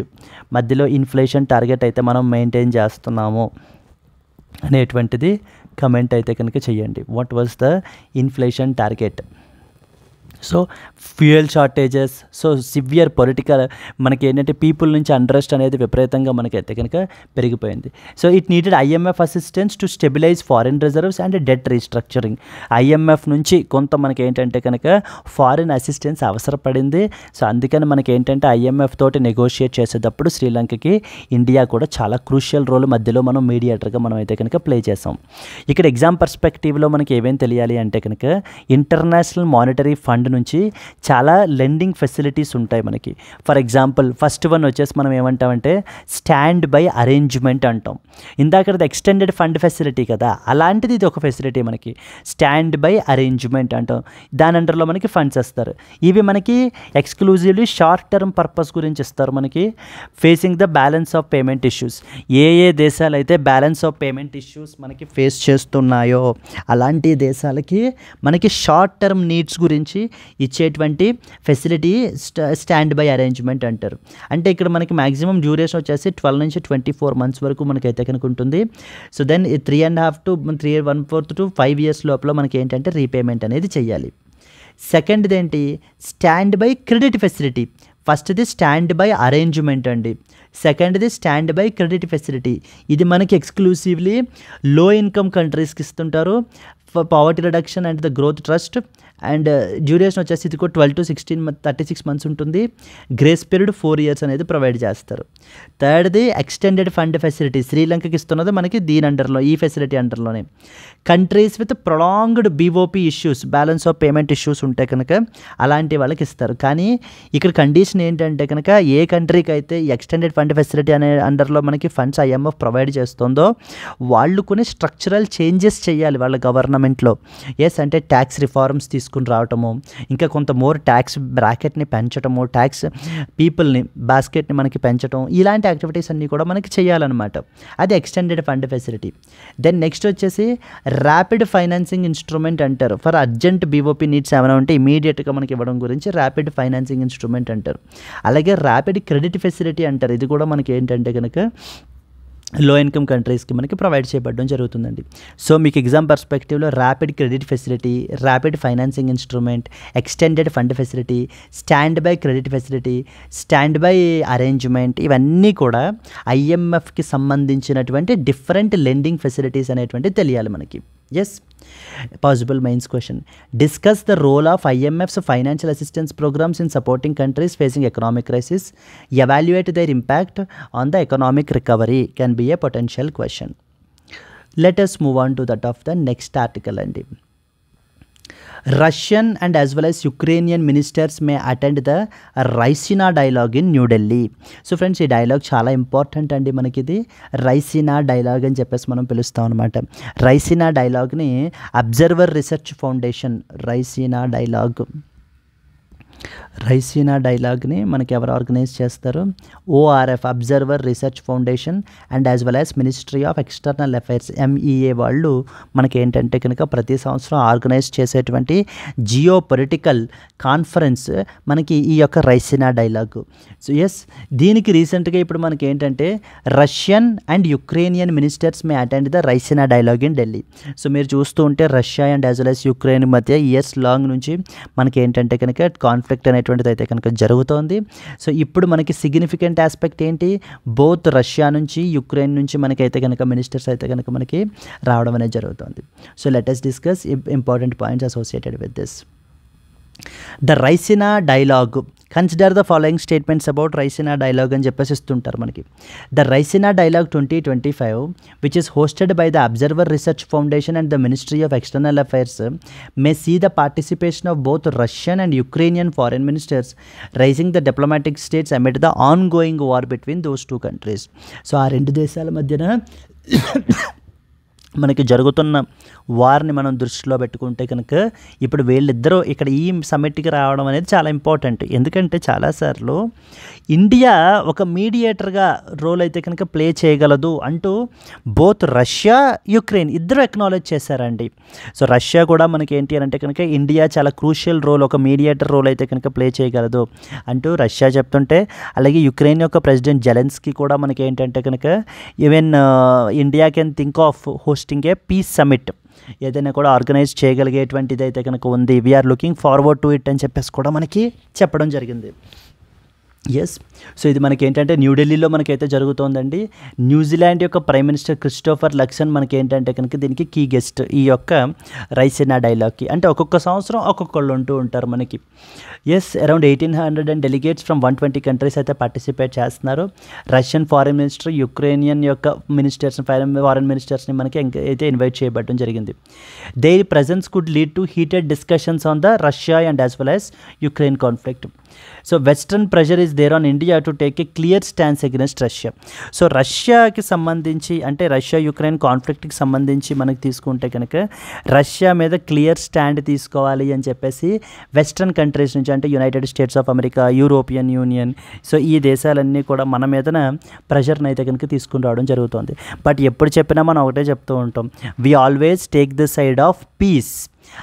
S1: మధ్యలో ఇన్ఫ్లేషన్ టార్గెట్ అయితే మనం మెయింటైన్ చేస్తున్నాము అనేటువంటిది కమెంట్ అయితే కనుక చేయండి. What was the inflation target. So fuel shortages, so severe political మనకి ఏంటంటే పీపుల్ నుంచి అండ్రెస్ట్ అనేది విపరీతంగా మనకైతే కనుక పెరిగిపోయింది. So it needed IMF assistance to stabilise foreign reserves and debt restructuring. IMF నుంచి కొంత మనకి ఏంటంటే కనుక ఫారిన్ అసిస్టెన్స్ అవసరపడింది. సో అందుకని మనకి ఏంటంటే ఐఎంఎఫ్ తోటి నెగోషియేట్ చేసేటప్పుడు శ్రీలంకకి ఇండియా కూడా చాలా క్రూషియల్ రోల్ మధ్యలో మనం మీడియేటర్గా మనం అయితే కనుక ప్లే చేసాం. ఇక్కడ ఎగ్జామ్ పర్స్పెక్టివ్లో మనకి ఏమేం తెలియాలి అంటే కనుక ఇంటర్నేషనల్ మానిటరీ ఫండ్ నుంచి చాలా లెండింగ్ ఫెసిలిటీస్ ఉంటాయి మనకి. ఫర్ ఎగ్జాంపుల్ ఫస్ట్ వన్ వచ్చేసి మనం ఏమంటామంటే స్టాండ్ బై అరేంజ్మెంట్ అంటాం. ఇందాకది ఎక్స్టెండెడ్ ఫండ్ ఫెసిలిటీ కదా, అలాంటిది ఇది ఒక ఫెసిలిటీ మనకి స్టాండ్ బై అరేంజ్మెంట్ అంటాం. దాని అండర్లో మనకి ఫండ్స్ ఇస్తారు. ఇవి మనకి ఎక్స్క్లూజివ్లీ షార్ట్ టర్మ్ పర్పస్ గురించి ఇస్తారు మనకి. Facing the balance of payment issues, ఏ దేశాలు అయితే బ్యాలెన్స్ ఆఫ్ పేమెంట్ ఇష్యూస్ మనకి ఫేస్ చేస్తున్నాయో అలాంటి దేశాలకి మనకి షార్ట్ టర్మ్ నీడ్స్ గురించి ఇచ్చేటువంటి ఫెసిలిటీ స్టాండ్ బై అరేంజ్మెంట్ అంటారు. అంటే ఇక్కడ మనకి మ్యాక్సిమం డ్యూరేషన్ వచ్చేసి 12 నుంచి 24 months వరకు మనకైతే కనుక ఉంటుంది. So then 3.5 to 1/4 to 5 years లోపల మనకి ఏంటంటే రీపేమెంట్ అనేది చేయాలి. సెకండ్ది ఏంటి స్టాండ్ బై క్రెడిట్ ఫెసిలిటీ. ఫస్ట్ది స్టాండ్ బై అరేంజ్మెంట్ అండి, సెకండ్ది స్టాండ్ బై క్రెడిట్ ఫెసిలిటీ. ఇది మనకి ఎక్స్క్లూసివ్లీ లో ఇన్కమ్ కంట్రీస్కి ఇస్తుంటారు. Poverty reduction and the growth trust. And duration వచ్చేసి ఇది కూడా 12 to 36 months ఉంటుంది. గ్రేస్ పీరియడ్ 4 years అనేది ప్రొవైడ్ చేస్తారు. థర్డ్ది ఎక్స్టెండెడ్ ఫండ్ ఫెసిలిటీ, శ్రీలంకకి ఇస్తున్నది మనకి దీని అండర్లో, ఈ ఫెసిలిటీ అండర్లోనే. Countries with prolonged BOP issues, balance of payment issues ఉంటే కనుక అలాంటి వాళ్ళకి ఇస్తారు. కానీ ఇక్కడ కండిషన్ ఏంటంటే కనుక ఏ కంట్రీకి అయితే ఎక్స్టెండెడ్ ఫండ్ ఫెసిలిటీ అనే అండర్లో మనకి ఫండ్స్ IMF ప్రొవైడ్ చేస్తుందో వాళ్ళు కొన్ని స్ట్రక్చరల్ చేంజెస్ చేయాలి వాళ్ళ గవర్నమెంట్లో. అంటే ట్యాక్స్ రిఫార్మ్స్ తీసుకుని రావటము, ఇంకా కొంత మోర్ ట్యాక్స్ బ్రాకెట్ని పెంచటము, ట్యాక్స్ పీపుల్ని బాస్కెట్ని మనకి పెంచడం, ఇలాంటి యాక్టివిటీస్ అన్నీ కూడా మనకి చేయాలన్నమాట. అది extended fund facility. Then next వచ్చేసి ర్యాపిడ్ ఫైనాన్సింగ్ ఇన్స్ట్రుమెంట్ అంటారు. ఫర్ అర్జెంట్ బీఓపీ నీడ్స్ ఏమైనా ఉంటే ఇమీడియట్గా మనకి ఇవ్వడం గురించి ర్యాపిడ్ ఫైనాన్సింగ్ ఇన్స్ట్రుమెంట్ అంటారు. అలాగే ర్యాపిడ్ క్రెడిట్ ఫెసిలిటీ అంటారు. ఇది కూడా మనకి ఏంటంటే కనుక లో ఇన్కమ్ కంట్రీస్కి మనకి ప్రొవైడ్ చేయబడడం జరుగుతుందండి. సో మీకు ఎగ్జామ్ పర్స్పెక్టివ్లో rapid credit facility, rapid financing instrument, extended fund facility, standby credit facility, standby arrangement, ఇవన్నీ కూడా IMFకి సంబంధించినటువంటి డిఫరెంట్ లెండింగ్ ఫెసిలిటీస్ అనేటువంటి తెలియాలి మనకి. Possible mains question. Discuss the role of IMF's financial assistance programs in supporting countries facing economic crisis. Evaluate their impact on the economic recovery can be a potential question. Let us move on to that of the next article. And Russian and as well as Ukrainian ministers may attend the Raisina dialogue in New Delhi. So friends, ఈ dialogue చాలా important అండి. మనకి ఇది Raisina dialogue అని చెప్పేసి మనం పిలుస్తాం అనమాట. Raisina డైలాగ్ని observer research foundation, Raisina డైలాగ్ని మనకి ఎవరు ఆర్గనైజ్ చేస్తారు? ORF, observer research foundation, and as well as ministry of external affairs MEA వాళ్ళు మనకి ఏంటంటే కనుక ప్రతి సంవత్సరం ఆర్గనైజ్ చేసేటువంటి జియో పొలిటికల్ కాన్ఫరెన్స్ మనకి ఈ యొక్క రైసినా డైలాగ్. సో దీనికి రీసెంట్గా ఇప్పుడు మనకి ఏంటంటే Russian and Ukrainian ministers may attend the Raisina dialogue in Delhi. సో మీరు చూస్తూ ఉంటే Russia and as well as Ukraine మధ్య ఇయర్స్ లాంగ్ నుంచి మనకి ఏంటంటే కనుక కాన్ఫ్లిక్ట్ అనేటువంటిది అయితే కనుక జరుగుతోంది. సో ఇప్పుడు మనకి సిగ్నిఫికెంట్ ఆస్పెక్ట్ ఏంటి? బోత్ రష్యా నుంచి యుక్రెయిన్ నుంచి మనకైతే కనుక మినిస్టర్స్ అయితే కనుక మనకి రావడం అనేది జరుగుతుంది. So let us discuss important points associated with this. The Raisina dialogue. Consider the following statements about Raisina dialogue అని చెప్పేసి ఇస్తుంటారు మనకి. The Raisina dialogue 2025, which is hosted by the Observer Research Foundation and the Ministry of External Affairs, may see the participation of both Russian and Ukrainian foreign ministers, raising the diplomatic states amid the ongoing war between those two countries. So ఆ రెండు దేశాల మధ్యన మనకి జరుగుతున్న వార్ని మనం దృష్టిలో పెట్టుకుంటే కనుక ఇప్పుడు వీళ్ళిద్దరూ ఇక్కడ ఈ సమ్మిట్కి రావడం అనేది చాలా ఇంపార్టెంట్. ఎందుకంటే చాలాసార్లు ఇండియా ఒక మీడియేటర్గా రోల్ అయితే కనుక ప్లే చేయగలదు అంటూ బోత్ రష్యా యుక్రెయిన్ ఇద్దరు అక్నాలెడ్జ్ చేశారండి. సో రష్యా కూడా మనకి ఏంటి అని అంటే కనుక ఇండియా చాలా క్రూషియల్ రోల్, ఒక మీడియేటర్ రోల్ అయితే కనుక ప్లే చేయగలదు అంటూ రష్యా చెప్తుంటే, అలాగే యుక్రెయిన్ యొక్క ప్రెసిడెంట్ జెలెన్స్కీ కూడా మనకి ఏంటంటే కనుక even India can think of hosting a peace summit, ఏదైనా కూడా ఆర్గనైజ్ చేయగలిగేటువంటిది అయితే కనుక ఉంది, we are looking forward to it అని చెప్పేసి కూడా మనకి చెప్పడం జరిగింది. సో ఇది మనకి ఏంటంటే న్యూఢిల్లీలో మనకైతే జరుగుతోందండి. న్యూజిలాండ్ యొక్క ప్రైమ్ మినిస్టర్ క్రిస్టోఫర్ లక్సన్ మనకి ఏంటంటే కనుక దీనికి కీ గెస్ట్ ఈ యొక్క రైసినా డైలాగ్కి. అంటే ఒక్కొక్క సంవత్సరం ఒక్కొక్కళ్ళు ఉంటూ ఉంటారు మనకి. అరౌండ్ 1800 డెలిగేట్స్ ఫ్రమ్ 120 కంట్రీస్ అయితే పార్టిసిపేట్ చేస్తున్నారు. రష్యన్ ఫారెన్ మినిస్టర్, యుక్రేనియన్ యొక్క మినిస్టర్స్, ఫారెన్ మినిస్టర్స్ని మనకి అయితే ఇన్వైట్ చేయబడడం జరిగింది. Their presence could lead to heated discussions on the Russia and as well as Ukraine conflict. So western pressure is there on India to take a clear stance against Russia. So రష్యాకి సంబంధించి అంటే Russia Ukraine కాన్ఫ్లిక్ట్కి సంబంధించి మనకి తీసుకుంటే కనుక Russia మీద clear stand తీసుకోవాలి అని చెప్పేసి వెస్టర్న్ కంట్రీస్ నుంచి అంటే United states of America, European union, so ఈ దేశాలన్నీ కూడా మన మీదన ప్రెషర్ని అయితే కనుక తీసుకుని రావడం జరుగుతుంది. బట్ ఎప్పుడు చెప్పినా మనం ఒకటే చెప్తూ ఉంటాం, we always take the side of peace.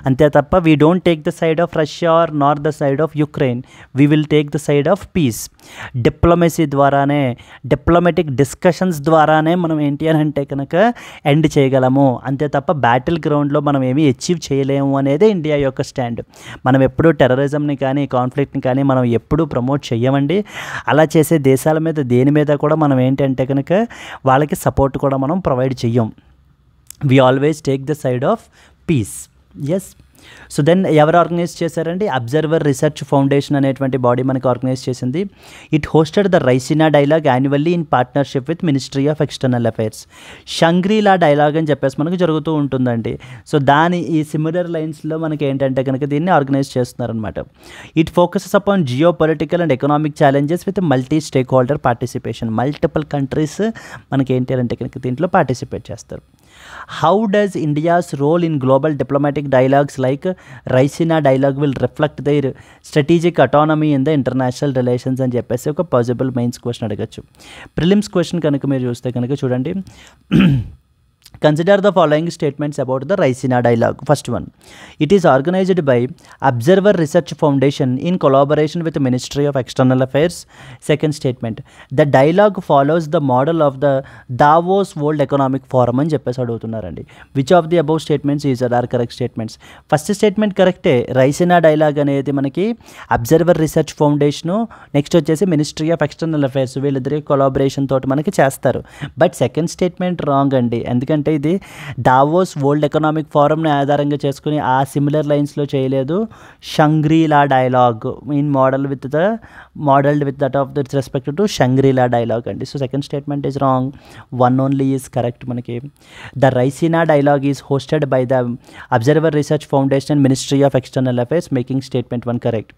S1: అంతే తప్ప we don't take the side of Russia or nor the side of Ukraine, we will take the side of peace. Diplomacy ద్వారానే, డిప్లొమాటిక్ డిస్కషన్స్ ద్వారానే మనం ఏంటి అని అంటే కనుక ఎండ్ చేయగలము. అంతే తప్ప బ్యాటిల్ గ్రౌండ్లో మనం ఏమీ అచీవ్ చేయలేము అనేది ఇండియా యొక్క స్టాండ్. మనం ఎప్పుడూ టెర్రరిజంని కానీ కాన్ఫ్లిక్ట్ని కానీ మనం ఎప్పుడూ ప్రమోట్ చేయమండి. అలా చేసే దేశాల మీద దేని మీద కూడా మనం ఏంటంటే కనుక వాళ్ళకి సపోర్ట్ కూడా మనం ప్రొవైడ్ చెయ్యం. We always take the side of peace. Yes. So then ఎవరు ఆర్గనైజ్ చేశారండి? అబ్జర్వర్ రీసెర్చ్ ఫౌండేషన్ అనేటువంటి బాడీ మనకి ఆర్గనైజ్ చేసింది. It hosted the Raisina dialogue annually in partnership with ministry of external affairs. Shangri-La dialogue అని చెప్పేసి మనకు జరుగుతూ ఉంటుందండి. సో దాని ఈ సిమిలర్ లైన్స్లో మనకి ఏంటంటే కనుక దీన్ని ఆర్గనైజ్ చేస్తున్నారనమాట. It focuses upon geopolitical and economic challenges with multi stakeholder participation. Multiple countries మనకి ఏంటి అంటే కనుక దీంట్లో పార్టిసిపేట్ చేస్తారు. How does India's role in global diplomatic dialogues like Raisina dialogue will reflect their strategic autonomy in the international relations అని చెప్పేసి ఒక possible mains question అడగచ్చు. ప్రిలిమ్స్ క్వశ్చన్ కనుక మీరు చూస్తే కనుక చూడండి. Consider the following statements about the Raisina dialogue. First one, it is organized by Observer Research Foundation in collaboration with the Ministry of External Affairs. Second statement, the dialogue follows the model of the Davos World Economic Forum అని చెప్పేసి అడుగుతున్నారండి. Which of the above statements are correct statements? First statement కరెక్టే. Raisina dialogue అనేది మనకి observer research foundation, next వచ్చేసి ministry of external affairs, వీళ్ళిద్దరి collaboration తోటి మనకి చేస్తారు. బట్ సెకండ్ స్టేట్మెంట్ రాంగ్ అండి. ఎందుకంటే ఇది దావోస్ వరల్డ్ ఎకనామిక్ ఫోరంని ఆధారంగా చేసుకుని ఆ సిమిలర్ లైన్స్లో చేయలేదు. Shangri-La dialogue in modelled with that of this respect to Shangri-La dialogue అండి. So second statement is wrong. One only is correct మనకి. The Raisina dialogue is hosted by the observer research foundation and ministry of external affairs, making statement one correct.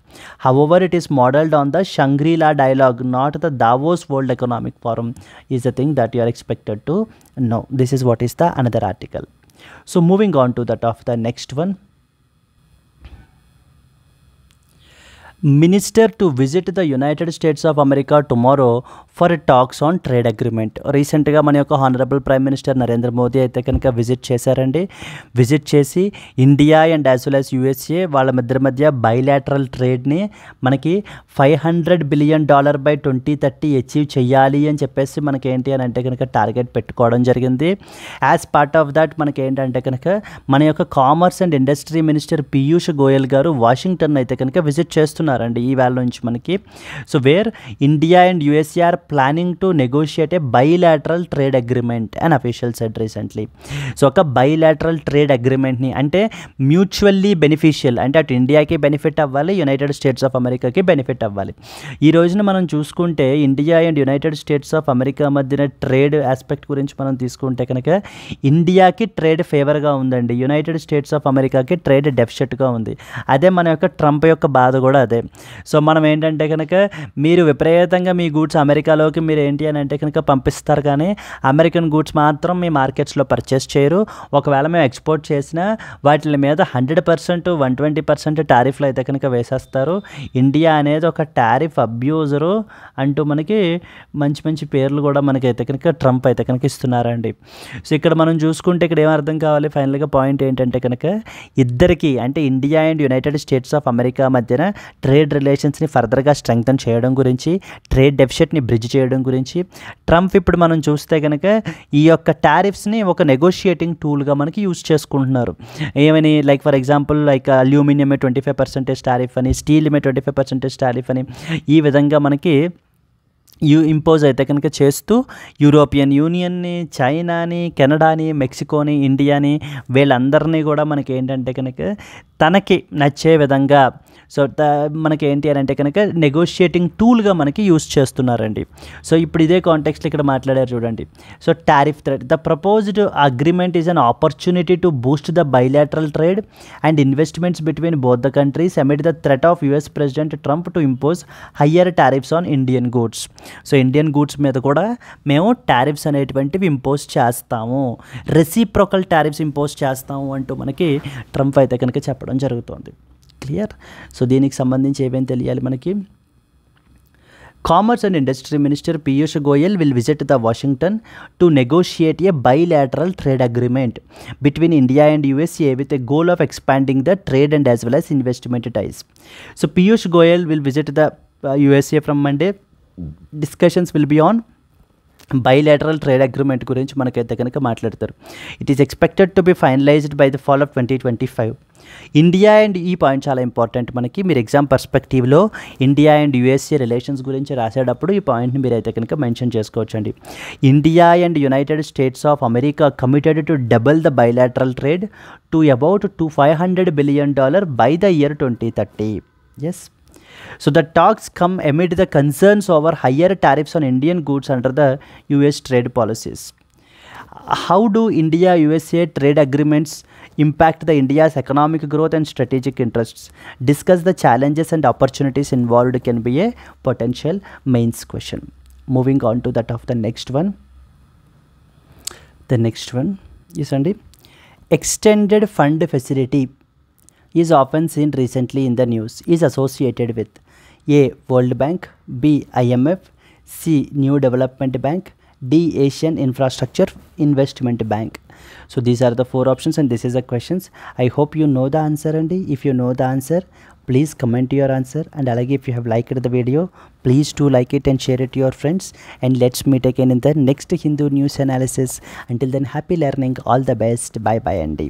S1: However it is modelled on the Shangri-La dialogue, not the Davos world economic forum is the thing that you are expected to know. This is what is the another article. So moving on to that of the next one. Minister to visit the United States of America tomorrow for talks on trade agreement. రీసెంట్గా మన యొక్క honourable prime minister Narendra Modi అయితే కనుక visit చేశారండి. Visit చేసి India and as well as USA వాళ్ళ మధ్య bilateral ట్రేడ్ని మనకి $500 బిలియన్ బై 2030 అచీవ్ చేయాలి అని చెప్పేసి మనకి ఏంటి అని అంటే కనుక టార్గెట్ పెట్టుకోవడం జరిగింది. యాజ్ పార్ట్ ఆఫ్ దట్ మనకి ఏంటంటే కనుక మన యొక్క commerce and industry minister Piyush Goyal గారు వాషింగ్టన్ అయితే కనుక విజిట్ చేస్తున్నారండి ఈ వేళ నుంచి మనకి. So where India and USA are planning to negotiate a bilateral trade agreement and official said recently. So ఒక బైలాటరల్ ట్రేడ్ అగ్రిమెంట్ని అంటే మ్యూచువల్లీ బెనిఫిషియల్, అంటే అటు ఇండియాకి బెనిఫిట్ అవ్వాలి, యునైటెడ్ స్టేట్స్ ఆఫ్ అమెరికాకి బెనిఫిట్ అవ్వాలి. ఈ రోజున మనం చూసుకుంటే India and United states of America మధ్యన ట్రేడ్ ఆస్పెక్ట్ గురించి మనం తీసుకుంటే కనుక ఇండియాకి ట్రేడ్ ఫేవర్గా ఉందండి, యునైటెడ్ స్టేట్స్ ఆఫ్ అమెరికాకి ట్రేడ్ డెఫిసిట్గా ఉంది. అదే మన యొక్క ట్రంప్ యొక్క బాధ కూడా అదే. సో మనం ఏంటంటే కనుక మీరు విపరీతంగా మీ గూడ్స్ అమెరికాలోకి మీరు ఏంటి అని అంటే కనుక పంపిస్తారు, కానీ అమెరికన్ గూడ్స్ మాత్రం మీ మార్కెట్స్లో పర్చేస్ చేయరు. ఒకవేళ మేము ఎక్స్పోర్ట్ చేసినా వాటి మీద 100%, 120% టారిఫ్లు అయితే కనుక వేసేస్తారు. ఇండియా అనేది ఒక టారిఫ్ అబ్యూజరు అంటూ మనకి మంచి మంచి పేర్లు కూడా మనకైతే కనుక ట్రంప్ అయితే కనుక ఇస్తున్నారండి. సో ఇక్కడ మనం చూసుకుంటే ఇక్కడ ఏమర్థం కావాలి, ఫైనల్గా పాయింట్ ఏంటంటే కనుక ఇద్దరికి అంటే India and United states of America మధ్యన ట్రేడ్ రిలేషన్స్ని ఫర్దర్గా స్ట్రెంగ్తన్ చేయడం గురించి, ట్రేడ్ డెఫిసిట్ని బ్రిడ్జ్ చేయడం గురించి ట్రంప్ ఇప్పుడు మనం చూస్తే కనుక ఈ యొక్క టారిఫ్స్ని ఒక నెగోషియేటింగ్ టూల్గా మనకి యూజ్ చేసుకుంటున్నారు. ఏమని, like for example like aluminium 25% tariff అని, స్టీల్ 25% టారిఫ్ అని, ఈ విధంగా మనకి ఇంపోజ్ అయితే కనుక చేస్తూ యూరోపియన్ యూనియన్ని, చైనాని, కెనడాని, మెక్సికోని, ఇండియాని వీళ్ళందరినీ కూడా మనకి ఏంటంటే కనుక తనకి నచ్చే విధంగా సో మనకి ఏంటి అని అంటే కనుక నెగోషియేటింగ్ టూల్గా మనకి యూస్ చేస్తున్నారండి. సో ఇప్పుడు ఇదే కాంటెక్స్లో ఇక్కడ మాట్లాడారు చూడండి. So tariff threat, the proposed agreement is an opportunity to boost the bilateral trade and investments between both the countries amid the threat of US president Trump to impose higher tariffs on Indian goods. So Indian goods మీద కూడా మేము tariffs అనేటువంటివి impose చేస్తాము, reciprocal tariffs impose చేస్తాము అంటూ మనకి Trump అయితే కనుక చెప్పడం జరుగుతుంది. క్లియర్? సో దీనికి సంబంధించి ఏమేమి తెలియాలి మనకి. Commerce and industry minister Piyush Goyal will visit the Washington to negotiate a bilateral trade agreement between India and USA with a goal of expanding the trade and as well as investment ties. So Piyush Goyal will visit the USA from Monday. Discussions will be on bilateral trade agreement గురించి మనకైతే కనుక మాట్లాడతారు. It is expected to be finalised by the fall of 2025. India and ఈ point చాలా important మనకి. మీరు exam పర్స్పెక్టివ్లో India and USA relations గురించి రాసేటప్పుడు ఈ పాయింట్ని మీరు అయితే కనుక మెన్షన్ చేసుకోవచ్చండి. India and United states of America committed to double the bilateral trade to about $500 billion by the year 2030. Yes. So the talks come amid the concerns over higher tariffs on Indian goods under the US trade policies. How do India-USA trade agreements impact the India's economic growth and strategic interests? Discuss the challenges and opportunities involved can be a potential mains question. Moving on to that of the next one. The next one is Andy. Extended fund facility is often seen recently in the news, is associated with A. World Bank, B. IMF, C. New Development Bank, D. Asian Infrastructure Investment Bank. So these are the 4 options and this is the questions. I hope you know the answer, and if you know the answer, please comment your answer, and alage if you have liked the video, please do like it and share it to your friends, and let's meet again in the next Hindu news analysis. Until then, happy learning, all the best, bye bye Andy.